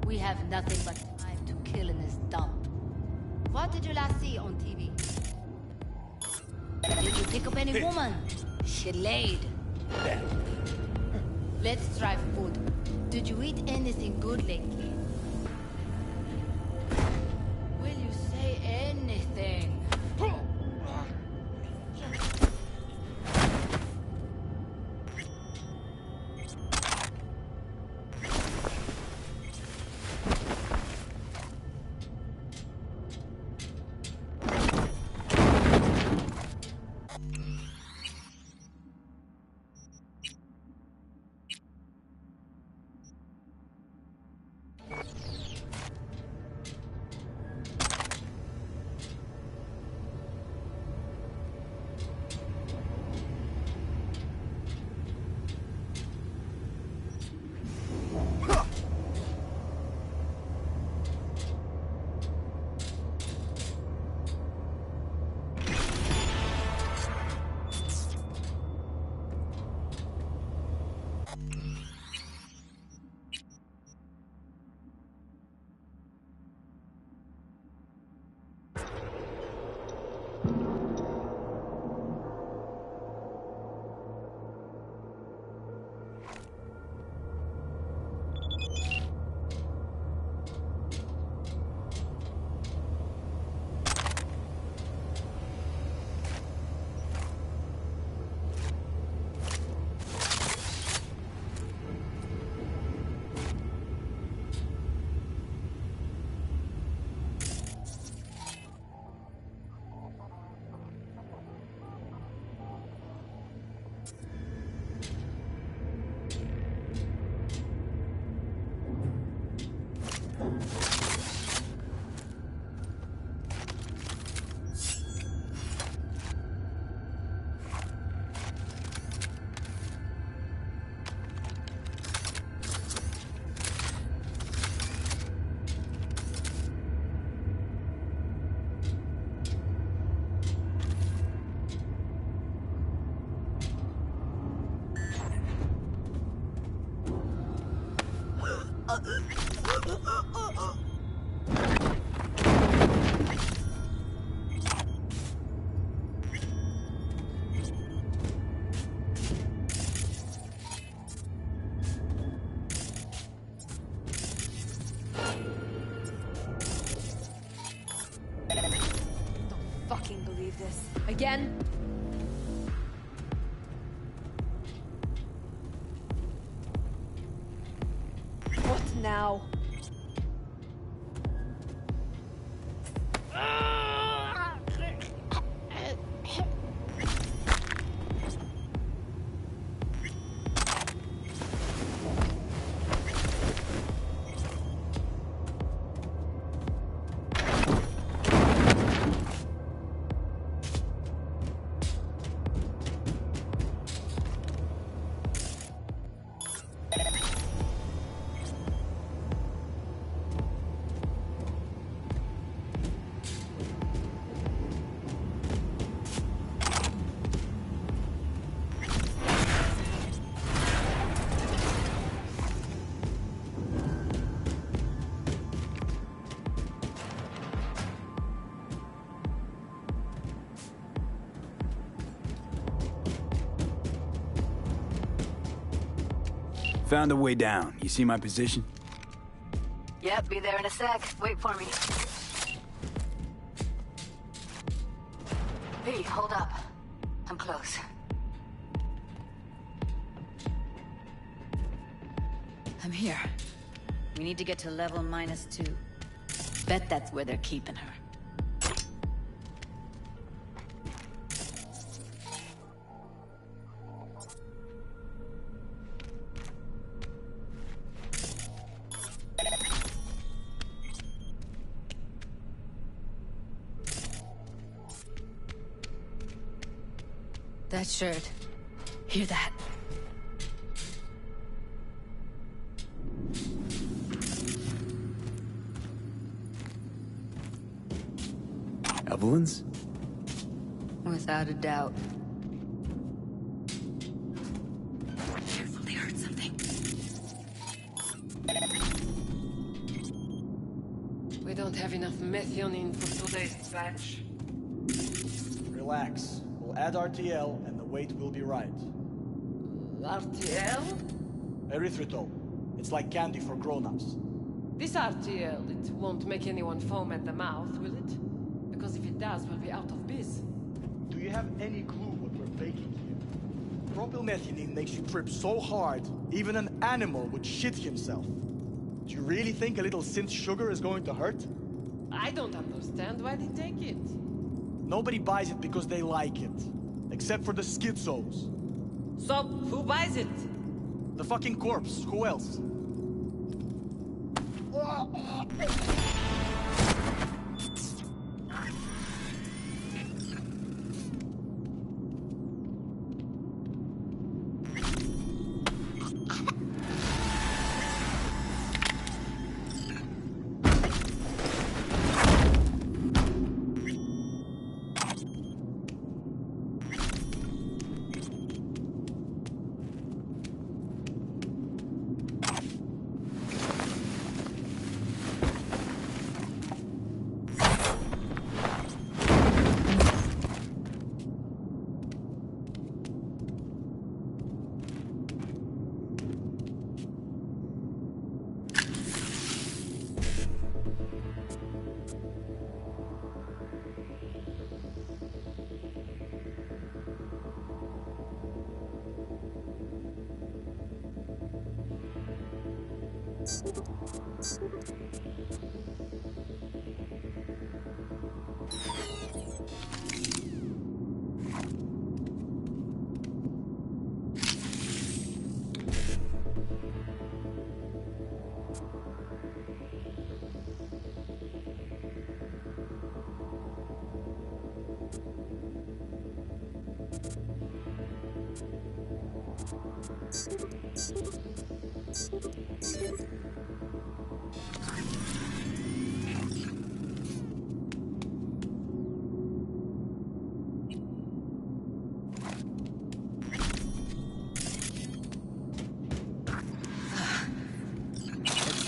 We have nothing but time to kill in this dump. What did you last see on TV? Did you pick up any woman? She laid. Let's try food. Did you eat anything good lately? Will you say anything? Fucking believe this. Again? What now? Found a way down. You see my position? Yep, be there in a sec. Wait for me. Hey, hold up. I'm close. I'm here. We need to get to level -2. Bet that's where they're keeping her. That shirt. Hear that? Evelyn's? Without a doubt. Careful, they heard something. We don't have enough methionine for today's batch. Relax. We'll add RTL and the weight will be right. RTL? Erythritol. It's like candy for grown-ups. This RTL, it won't make anyone foam at the mouth, will it? Because if it does, we'll be out of biz. Do you have any clue what we're baking here? Propylmethionine makes you trip so hard, even an animal would shit himself. Do you really think a little synth sugar is going to hurt? I don't understand why they take it. Nobody buys it because they like it. Except for the schizos. So, who buys it? The fucking corpse. Who else?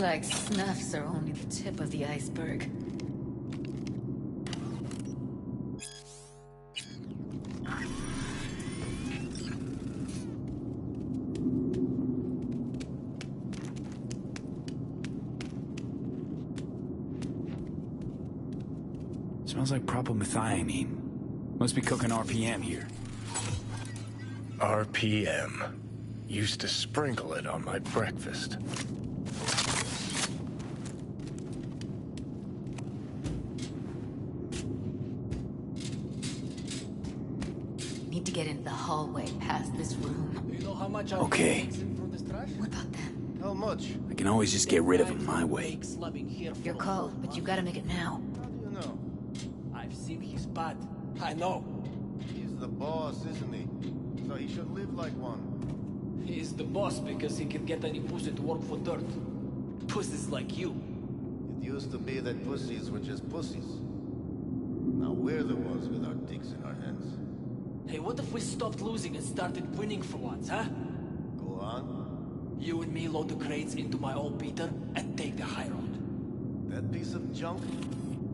like snuffs are only the tip of the iceberg. Smells like propylmethionine. Must be cooking RPM here. RPM. Used to sprinkle it on my breakfast. Need to get into the hallway past this room. You know how much Okay. What about them? How much? I can always just get rid of him my way. Your call, but you gotta make it now. How do you know? I've seen his bad. I know. He's the boss, isn't he? So he should live like one. He's the boss because he can get any pussy to work for dirt. Pussies like you. It used to be that pussies were just pussies. Now we're the ones with our dicks in our hands. Hey, what if we stopped losing and started winning for once, huh? Go on. You and me load the crates into my old beater and take the high road. That piece of junk?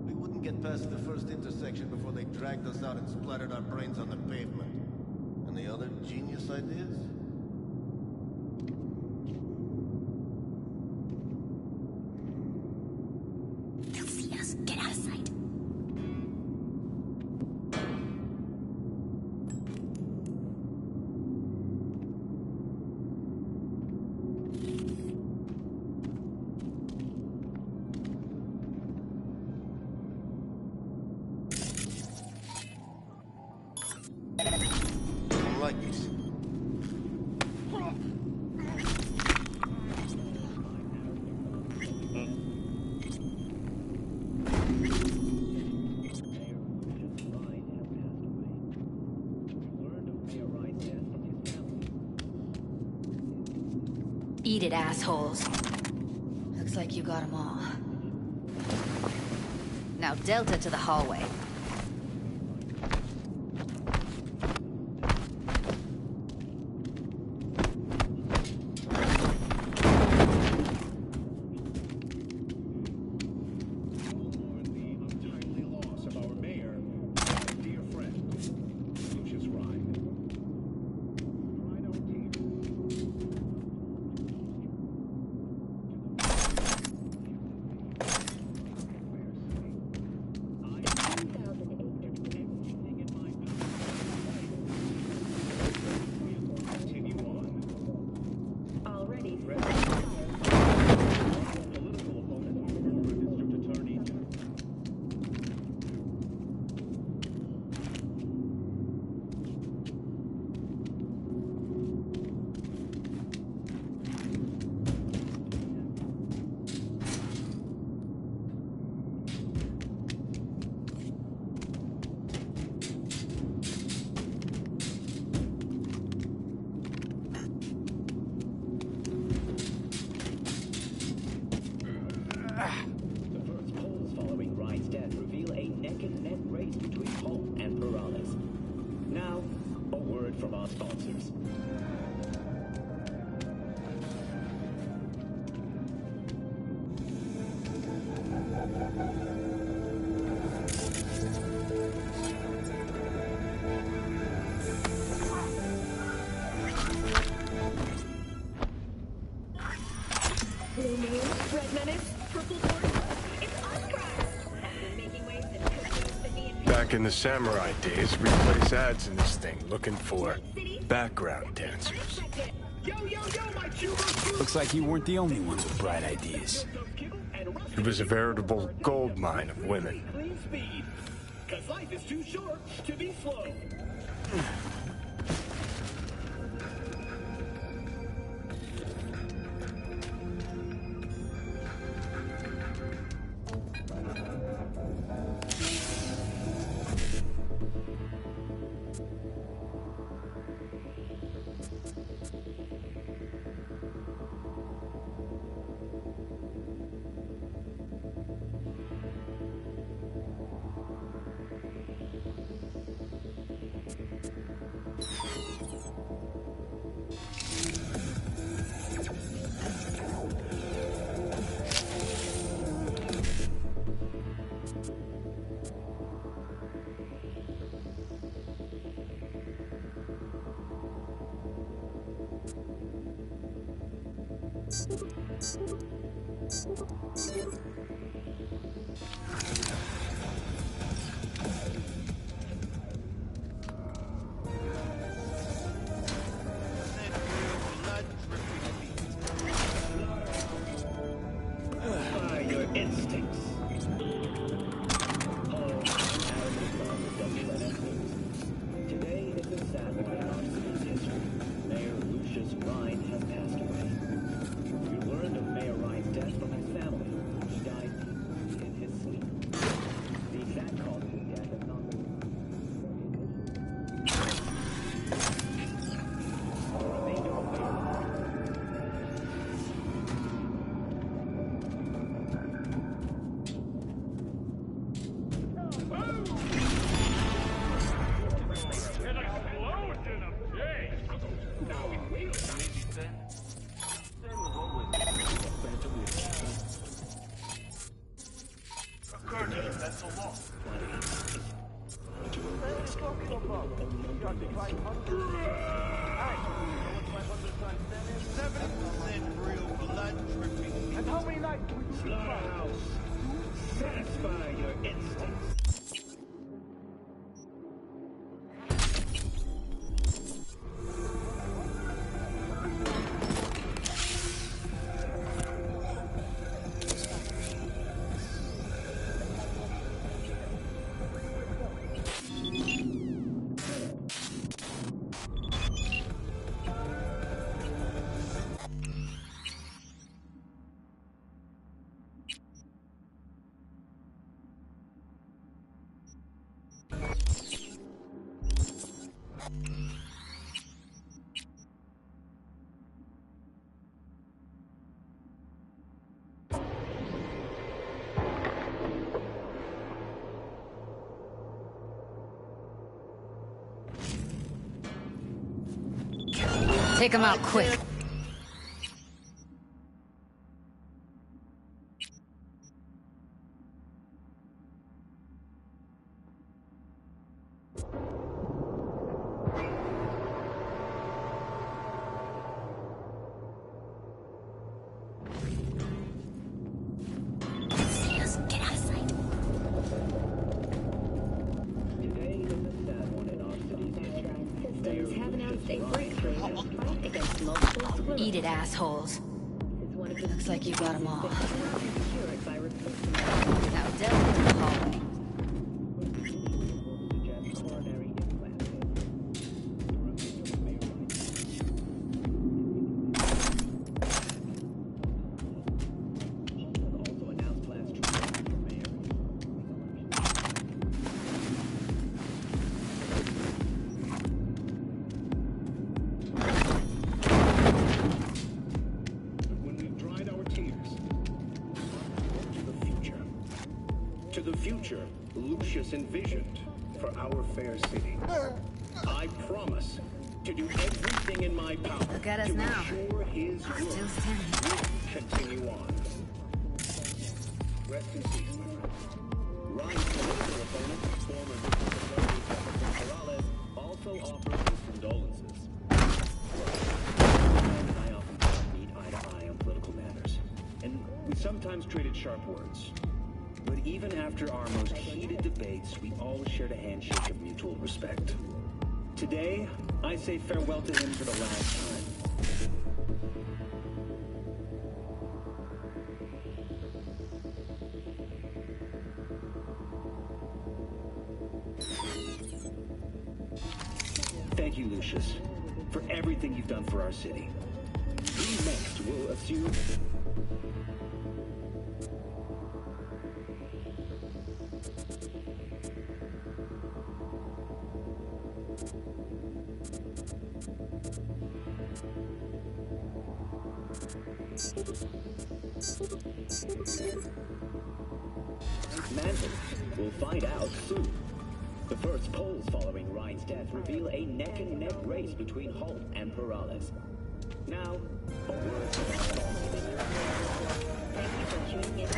We wouldn't get past the first intersection before they dragged us out and splattered our brains on the pavement. Any other genius ideas? They'll see us. Get out of sight. Don't like this. Eat it, assholes. Looks like you got them all. Now Delta to the hallway. Blue moon, red menace, purple horse. It's Uncrest! I've been making waves in Tokyo, Sydney, and Back in the samurai days, we place ads in this thing looking for background dancers. Looks like you weren't the only ones with bright ideas. It was a veritable gold mine of women. Speed. Cause life is too short to be slow. By your instincts. Today is a sad one in our city's history. Mayor Lucius Rhine has passed away. We learned of Mayor Rhine's death from his family. He died in his sleep. The exact cause of his death is not And how many nights would you Slaughterhouse. Satisfy your instincts. Take him out quick. Get out of sight. Today is a sad one in our city's history. Systems have announced a breakthrough in the fight against multiple sclerosis. Eat it, assholes. Looks like you got them all. Cured by replacing Now delve into the hallway. To the future Lucius envisioned for our fair city. I promise to do everything in my power Look at us to now. ensure his work Still standing. will continue on. Rest in peace, my friend. Ryan's political opponent, former Jefferson Morales, also offers his condolences. And I often don't meet eye to eye on political matters, and we sometimes traded sharp words. But even after our most heated debates, we always shared a handshake of mutual respect. Today, I say farewell to him for the last time. Thank you, Lucius, for everything you've done for our city. Who next will assume... Mantle. We'll find out soon. The first polls following Ryan's death reveal a neck-and-neck race between Holt and Perales. Now, a word from our Thank you for tuning in.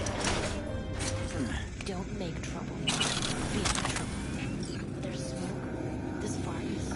Don't make trouble. Be in trouble. There's smoke. This far east.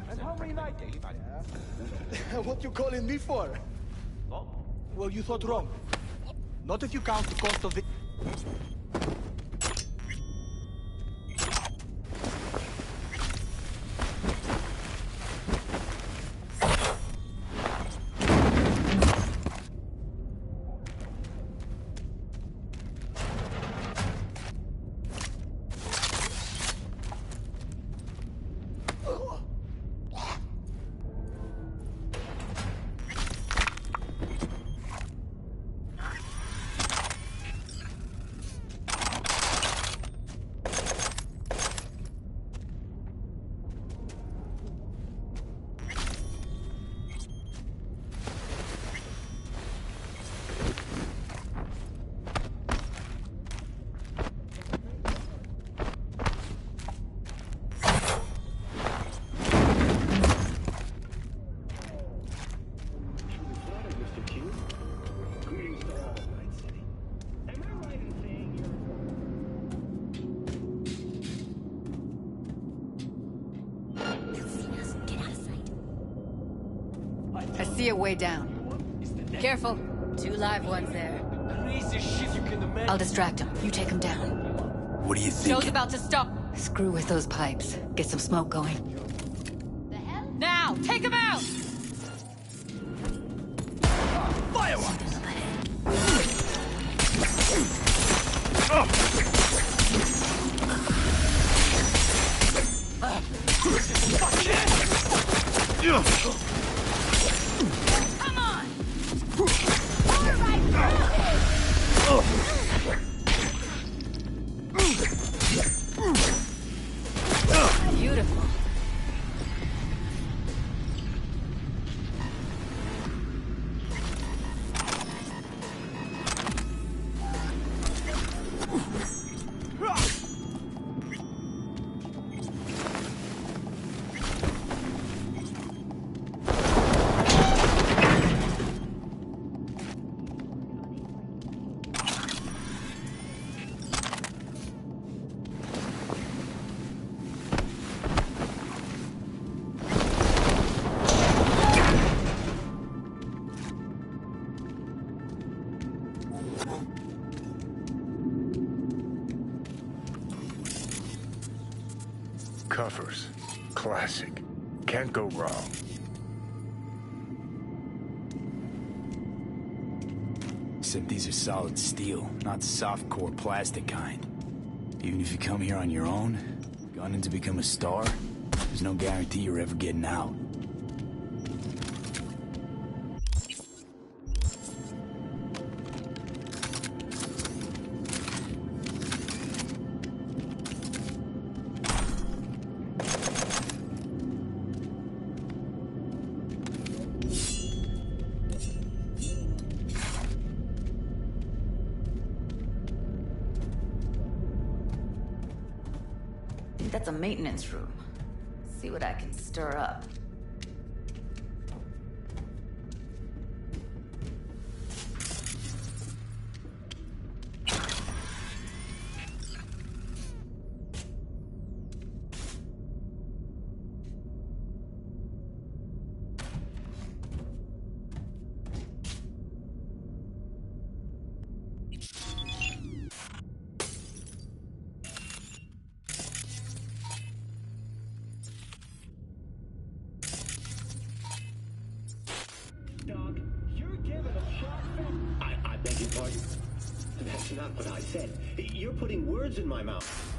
And how many nights? Yeah. What you calling me for? Well, you thought wrong. Not if you count the cost of the... I see a way down. Careful. 2 live ones there. Craziest shit you can imagine. I'll distract him. You take him down. What do you think? Show's about to stop. Screw with those pipes. Get some smoke going. Now! Take him out! Fireworks! Come on! All right, through Beautiful. Covers. Classic. Can't go wrong. Except these are solid steel, not the soft-core plastic kind. Even if you come here on your own, gunning to become a star, there's no guarantee you're ever getting out. I think that's a maintenance room. See what I can stir up. I beg your pardon? That's not what I said. You're putting words in my mouth.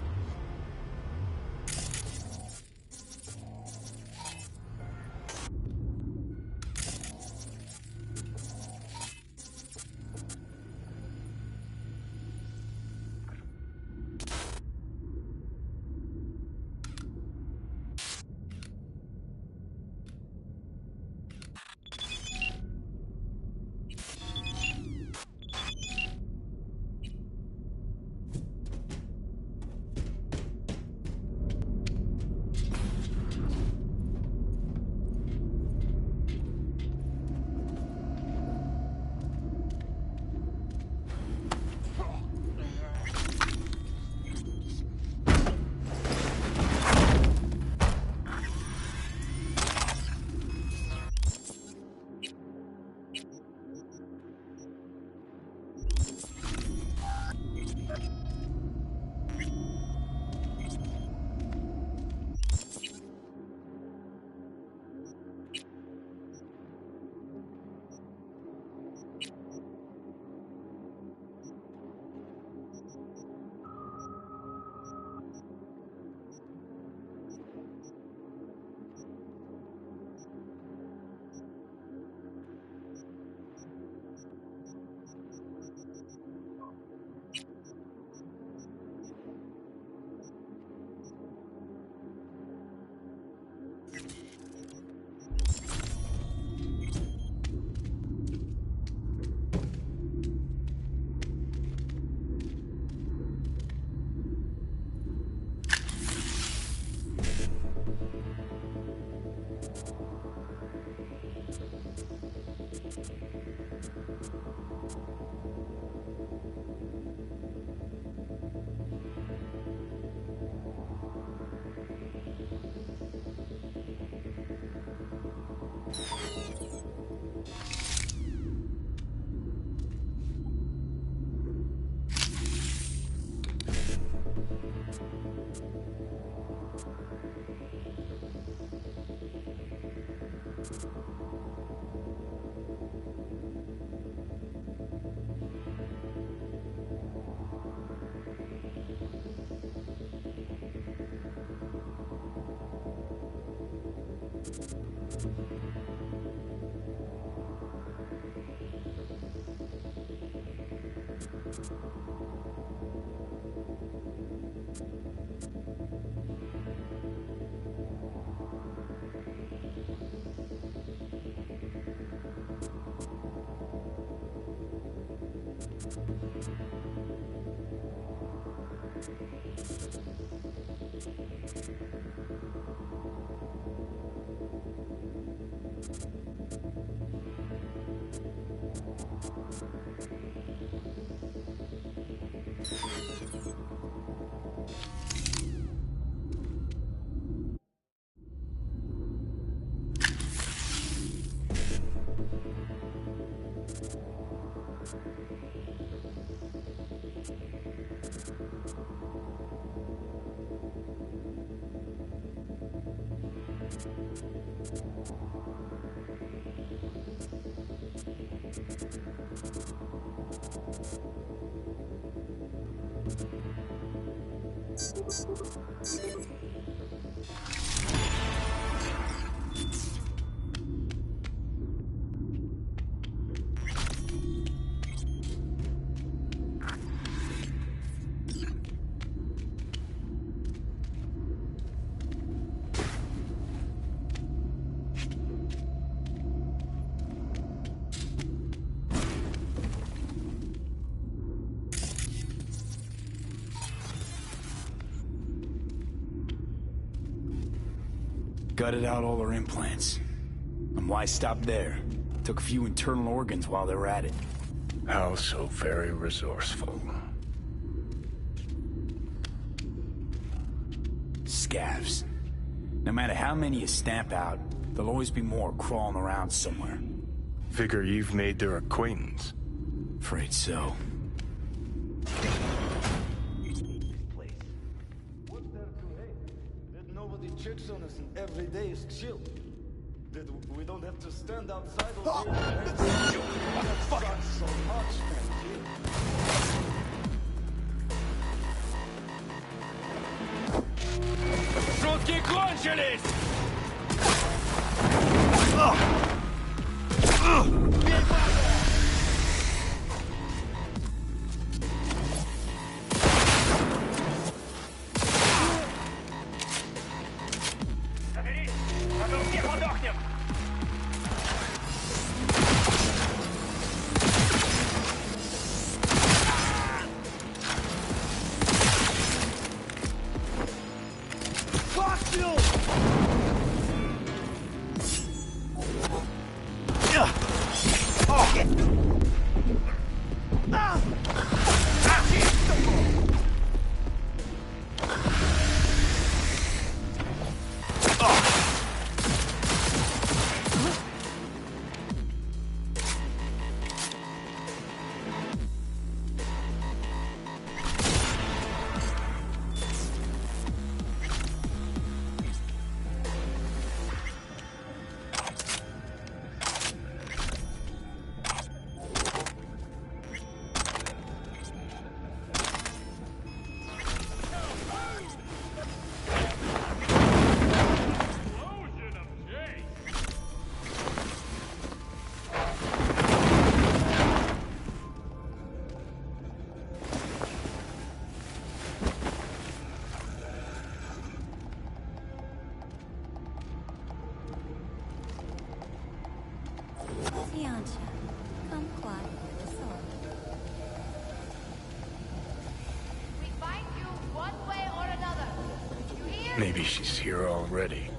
Gutted out all her implants. And why stop there? Took a few internal organs while they were at it. How so very resourceful. Scavs. No matter how many you stamp out, there'll always be more crawling around somewhere. Figure you've made their acquaintance. Afraid so. Nobody checks on us and every day is chill. That we don't have to stand outside all day. That sucks so much, man. Шутки кончились! Maybe she's here already.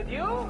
it you?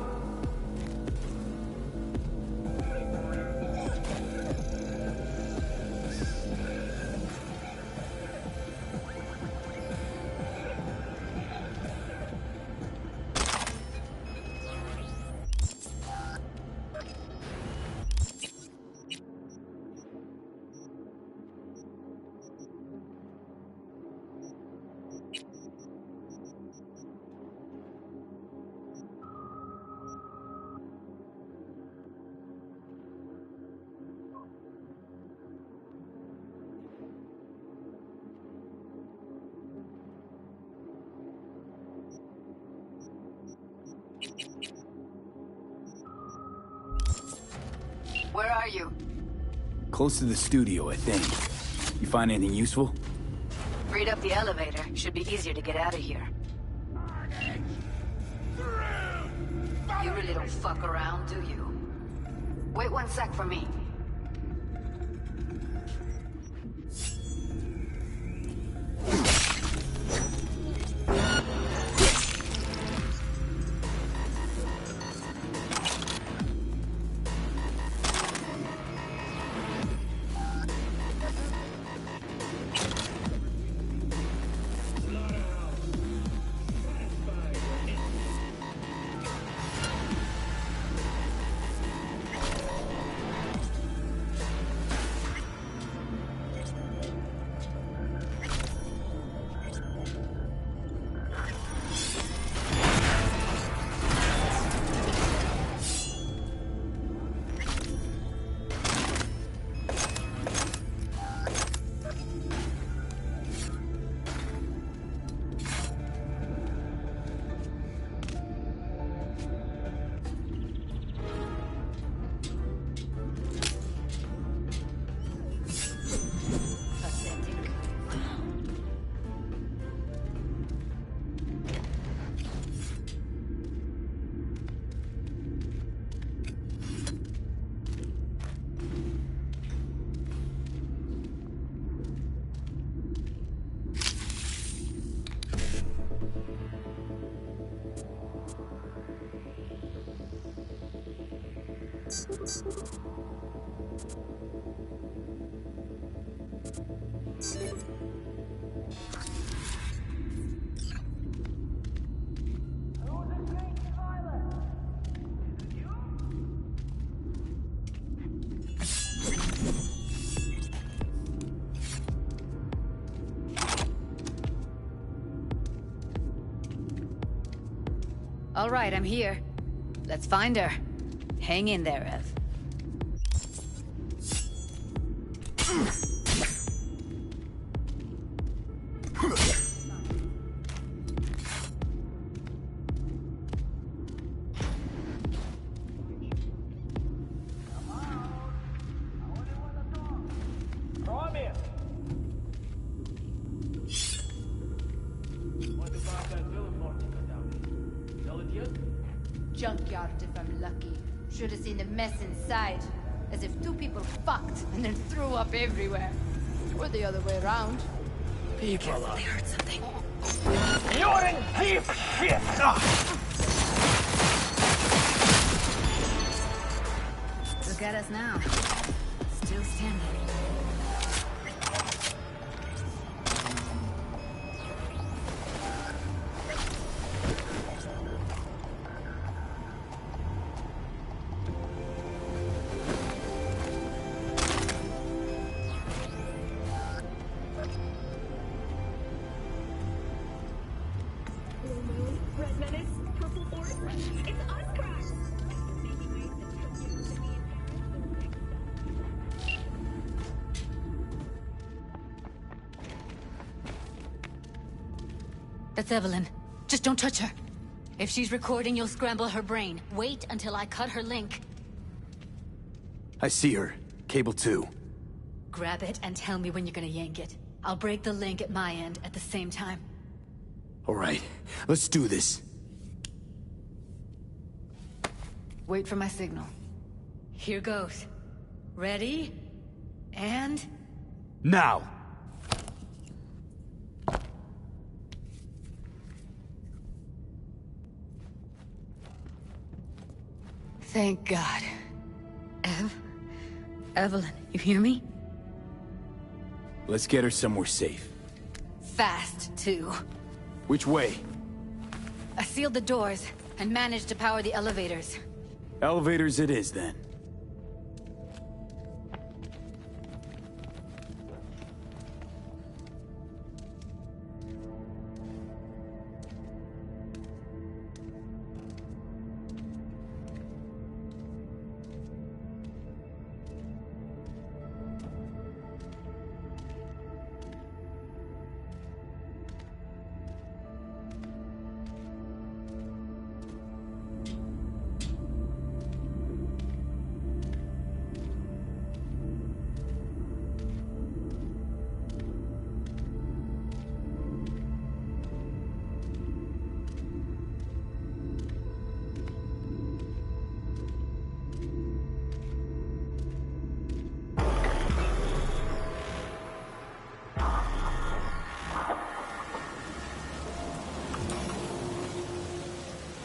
Where are you? Close to the studio, I think. You find anything useful? Freed up the elevator. Should be easier to get out of here. You really don't fuck around, do you? Wait 1 sec for me. All right, I'm here. Let's find her. Hang in there, Ev. Come here. What about that villain Mortimer down here? Tell it yet? Junkyard if I'm lucky. Should have seen the mess inside. As if two people fucked and then threw up everywhere. Or the other way around. People are... They heard something. You're in deep shit! Look at us now. Still standing. Red Menace, Purple Force, it's us, Crash! That's Evelyn. Just don't touch her. If she's recording, you'll scramble her brain. Wait until I cut her link. I see her. Cable 2. Grab it and tell me when you're gonna yank it. I'll break the link at my end at the same time. All right, let's do this. Wait for my signal. Here goes. Ready? And... Now! Thank God. Evelyn, you hear me? Let's get her somewhere safe. Fast, too. Which way? I sealed the doors and managed to power the elevators. Elevators it is, then.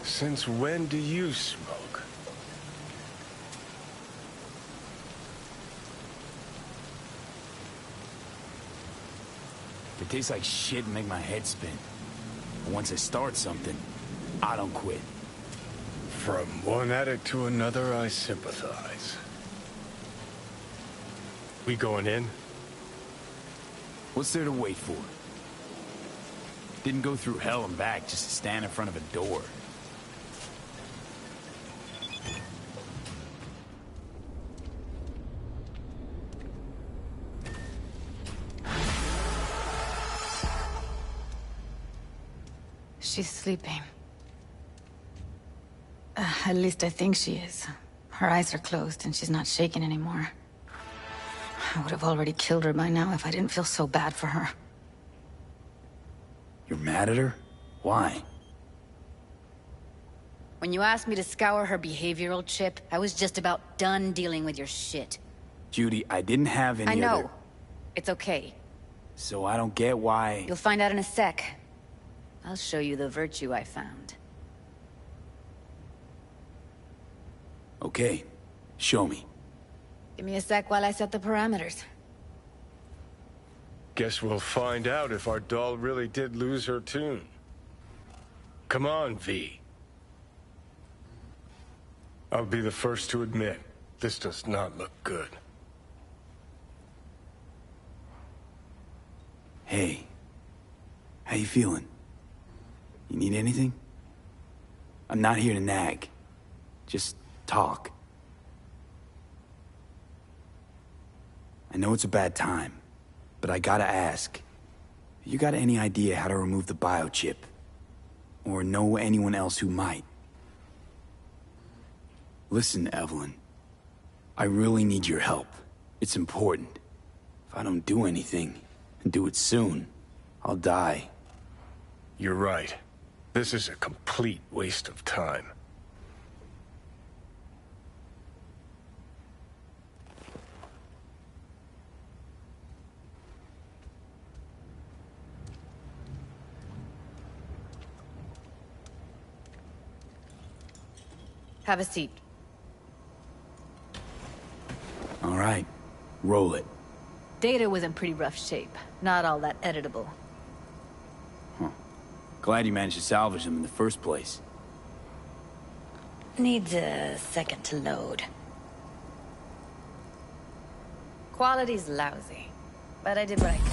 Since when do you smoke? It tastes like shit and make my head spin. But once I start something, I don't quit. From one addict to another, I sympathize. We going in? What's there to wait for? Didn't go through hell and back just to stand in front of a door. She's sleeping. At least I think she is. Her eyes are closed and she's not shaking anymore. I would have already killed her by now if I didn't feel so bad for her. You're mad at her? Why? When you asked me to scour her behavioral chip, I was just about done dealing with your shit. Judy, I didn't have any I know. other... It's okay. So I don't get why... You'll find out in a sec. I'll show you the virtue I found. Okay, show me. Give me a sec while I set the parameters. Guess we'll find out if our doll really did lose her tune. Come on, V. I'll be the first to admit, this does not look good. Hey, how you feeling? You need anything? I'm not here to nag. Just talk. I know it's a bad time, but I gotta ask. You got any idea how to remove the biochip? Or know anyone else who might? Listen, Evelyn. I really need your help. It's important. If I don't do anything, and do it soon, I'll die. You're right. This is a complete waste of time. Have a seat. All right, roll it. Data was in pretty rough shape. Not all that editable. Glad you managed to salvage them in the first place. Needs a second to load. Quality's lousy, but I did what I could.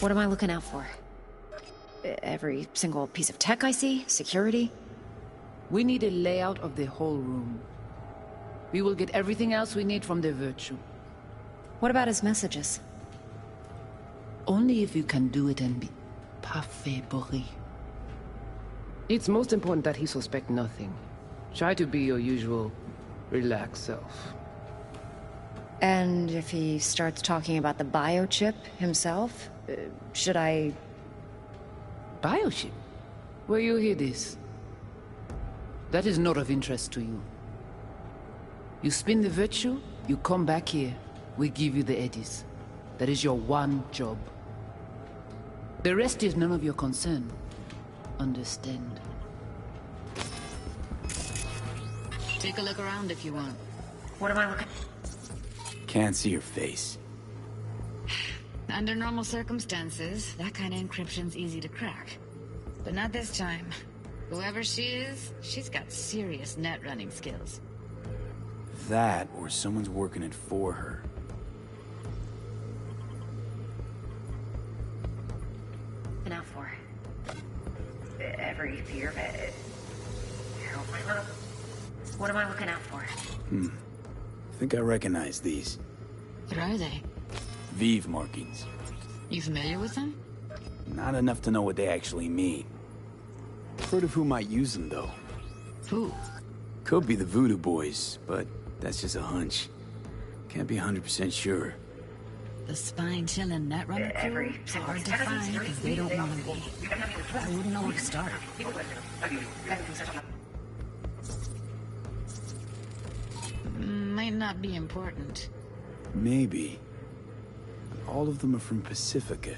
What am I looking out for? Every single piece of tech I see? Security? We need a layout of the whole room. We will get everything else we need from the Virtue. What about his messages? Only if you can do it and be parfait bourré. It's most important that he suspect nothing. Try to be your usual, relaxed self. And if he starts talking about the biochip himself, should I... Biochip? Where you hear this? That is not of interest to you. You spin the Virtue, you come back here. We give you the eddies. That is your one job. The rest is none of your concern. Understand? Take a look around if you want. What am I looking? Can't see your face. Under normal circumstances, that kind of encryption's easy to crack. But not this time. Whoever she is, she's got serious net running skills. That, or someone's working it for her. Looking out for every fear of it. What am I looking out for? I think I recognize these. What are they? Vive markings. You familiar with them? Not enough to know what they actually mean. Heard of who might use them, though. Who? Could be the Voodoo Boys, but that's just a hunch. Can't be 100% sure. The spine-chilling netrunner crew? It's hard to find because they don't want to be. I wouldn't know where to start. Might not be important. Maybe. But all of them are from Pacifica.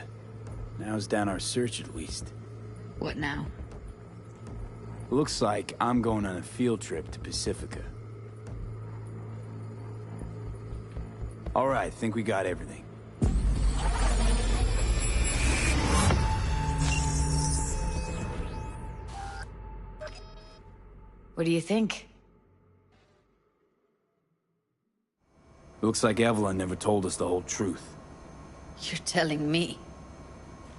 Now's down our search, at least. What now? Looks like I'm going on a field trip to Pacifica. All right, think we got everything. What do you think? Looks like Evelyn never told us the whole truth. You're telling me?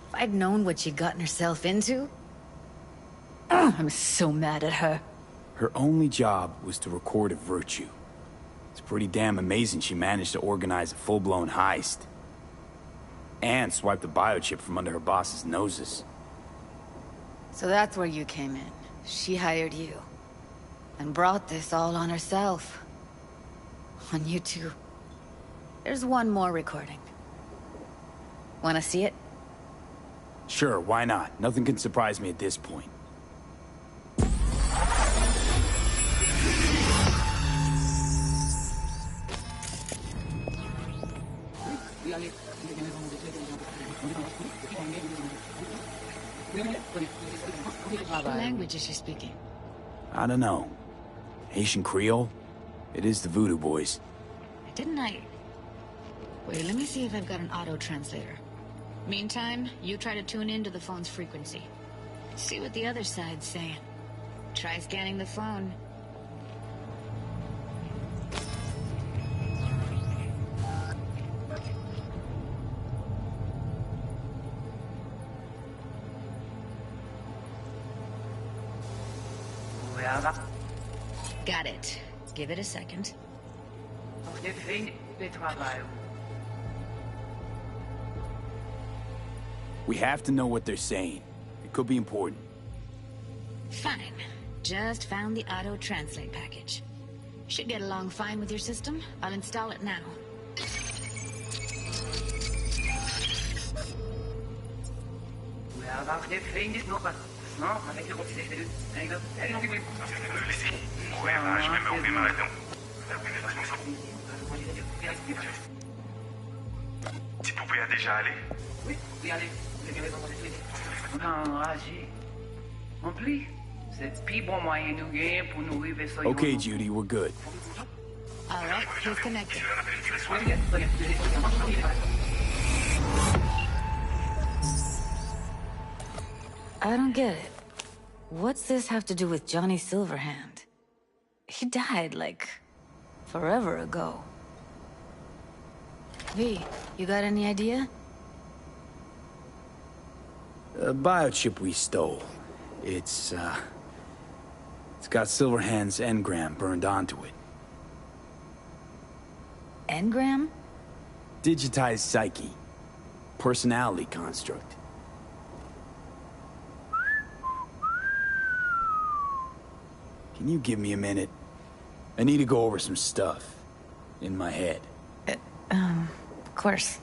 If I'd known what she'd gotten herself into? I'm so mad at her. Her only job was to record a virtue. It's pretty damn amazing she managed to organize a full-blown heist. And swipe the biochip from under her boss's noses. So that's where you came in. She hired you. And brought this all on herself. On you two. There's one more recording. Wanna see it? Sure, why not? Nothing can surprise me at this point. What language is she speaking? I don't know. Haitian Creole? It is the Voodoo Boys. Didn't I? Wait, let me see if I've got an auto-translator. Meantime, you try to tune into the phone's frequency. See what the other side's saying. Try scanning the phone. Got it. Give it a second. We have to know what they're saying. It could be important. Fine. Just found the auto-translate package. Should get along fine with your system. I'll install it now. Tu pouvais déjà aller? Oui, aller. Enragé. En plus, c'est le plus bon moyen nous gagner pour nous arriver sur Okay, Judy, we're good. All right, he's connected. I don't get it. What's this have to do with Johnny Silverhand? He died, like, forever ago. V, you got any idea? A biochip we stole. It's got Silverhand's engram burned onto it. Engram? Digitized psyche. Personality construct. Can you give me a minute? I need to go over some stuff. In my head. Of course.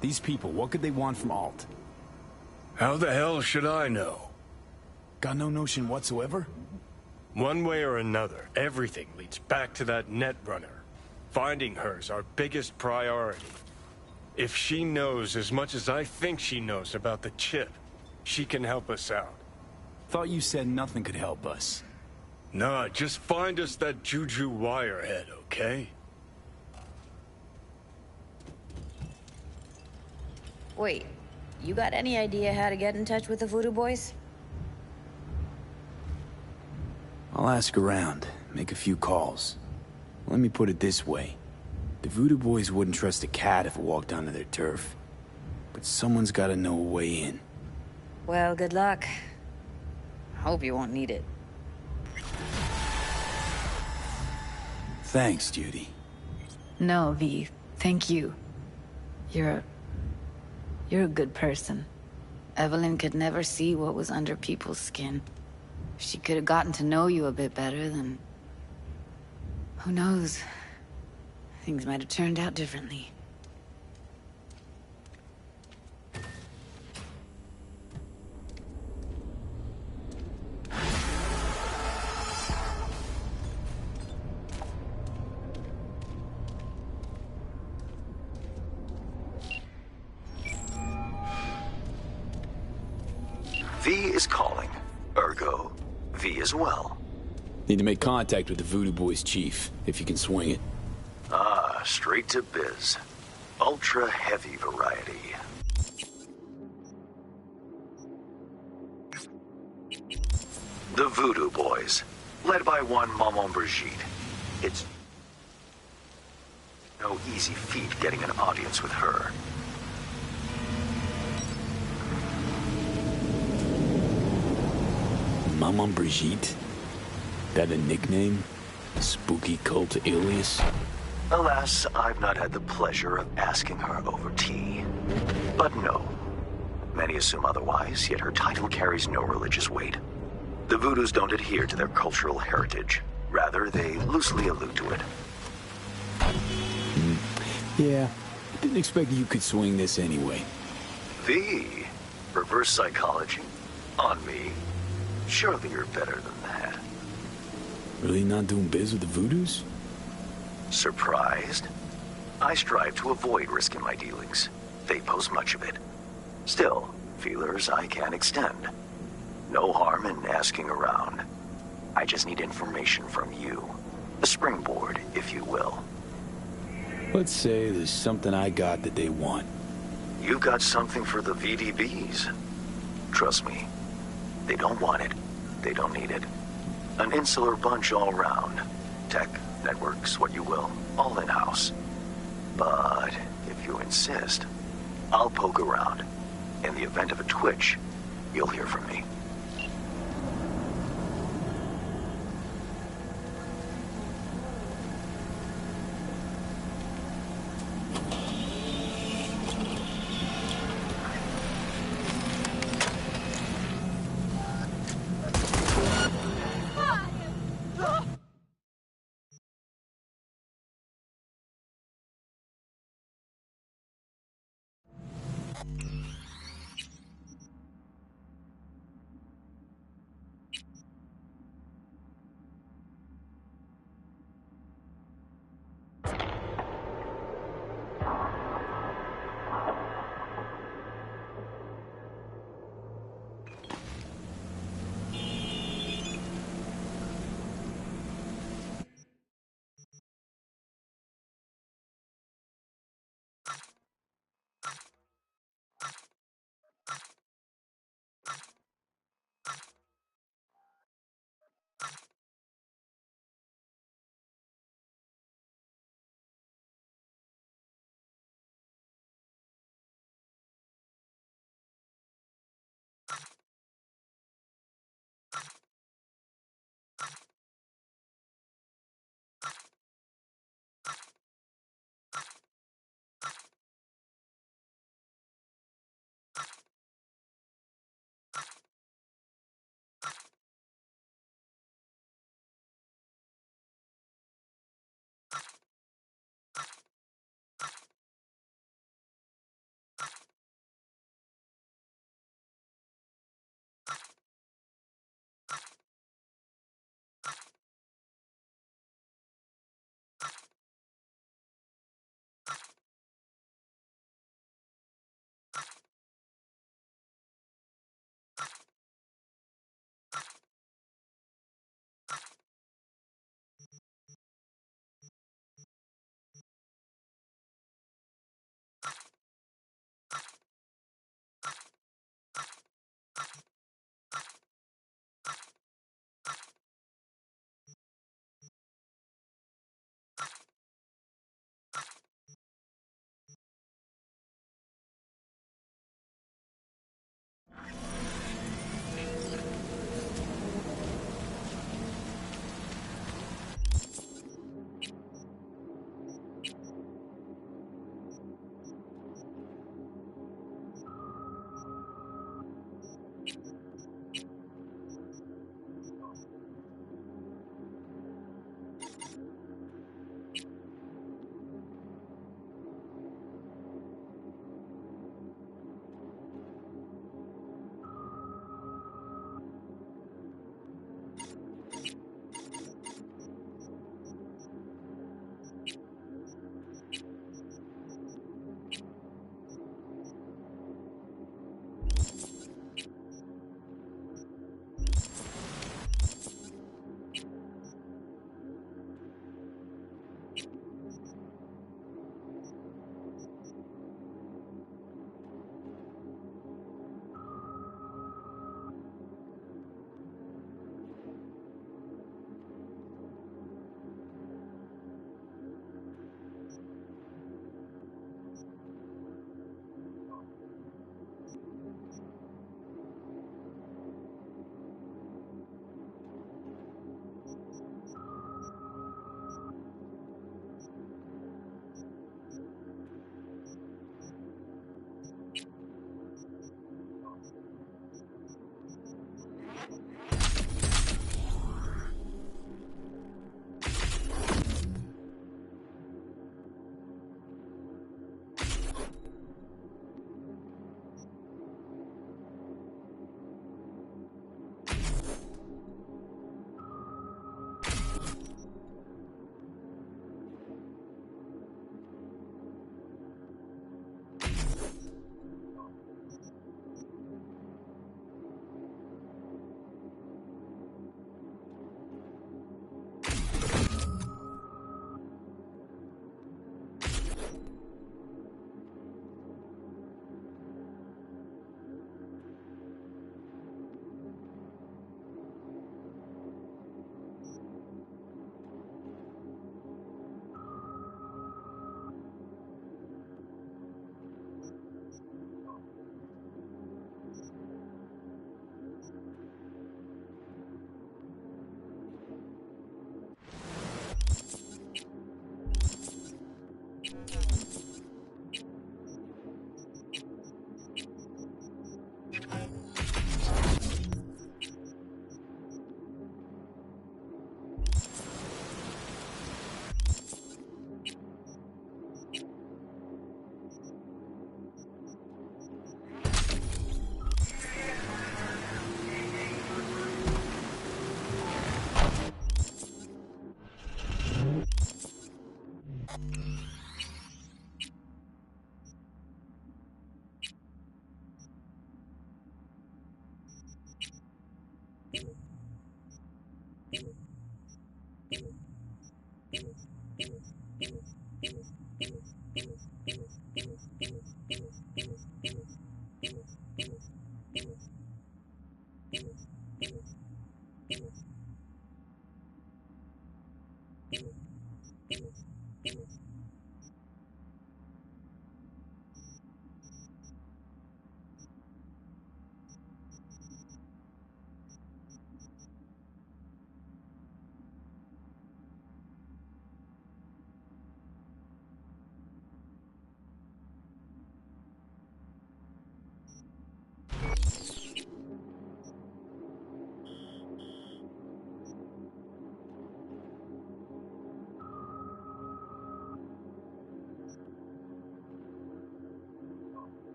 These people, what could they want from Alt? How the hell should I know? Got no notion whatsoever? One way or another, everything leads back to that Netrunner. Finding her's our biggest priority. If she knows as much as I think she knows about the chip, she can help us out. Thought you said nothing could help us. Nah, just find us that Juju wirehead, okay? Wait, you got any idea how to get in touch with the Voodoo Boys? I'll ask around, make a few calls. Let me put it this way. The Voodoo Boys wouldn't trust a cat if it walked onto their turf. But someone's gotta know a way in. Well, good luck. Hope you won't need it. Thanks, Judy. No, V. Thank you. You're a good person. Evelyn could never see what was under people's skin. If she could have gotten to know you a bit better, then... who knows? Things might have turned out differently. V is calling. Ergo, V as well. Need to make contact with the Voodoo Boys chief, if you can swing it. Ah, straight to biz. Ultra heavy variety. The Voodoo Boys, led by one Maman Brigitte. It's no easy feat getting an audience with her. Maman Brigitte? That a nickname? Spooky cult alias? Alas, I've not had the pleasure of asking her over tea. But no. Many assume otherwise, yet her title carries no religious weight. The Voodoos don't adhere to their cultural heritage. Rather, they loosely allude to it. Yeah, didn't expect you could swing this anyway. V, reverse psychology? On me? Surely you're better than that. Really not doing biz with the Voodoos? Surprised? I strive to avoid risk in my dealings. They pose much of it. Still, feelers I can extend. No harm in asking around. I just need information from you. A springboard, if you will. Let's say there's something I got that they want. You've got something for the VDBs. Trust me, they don't want it. They don't need it. An insular bunch all round. Tech, networks, what you will, all in-house. But if you insist, I'll poke around. In the event of a twitch, you'll hear from me.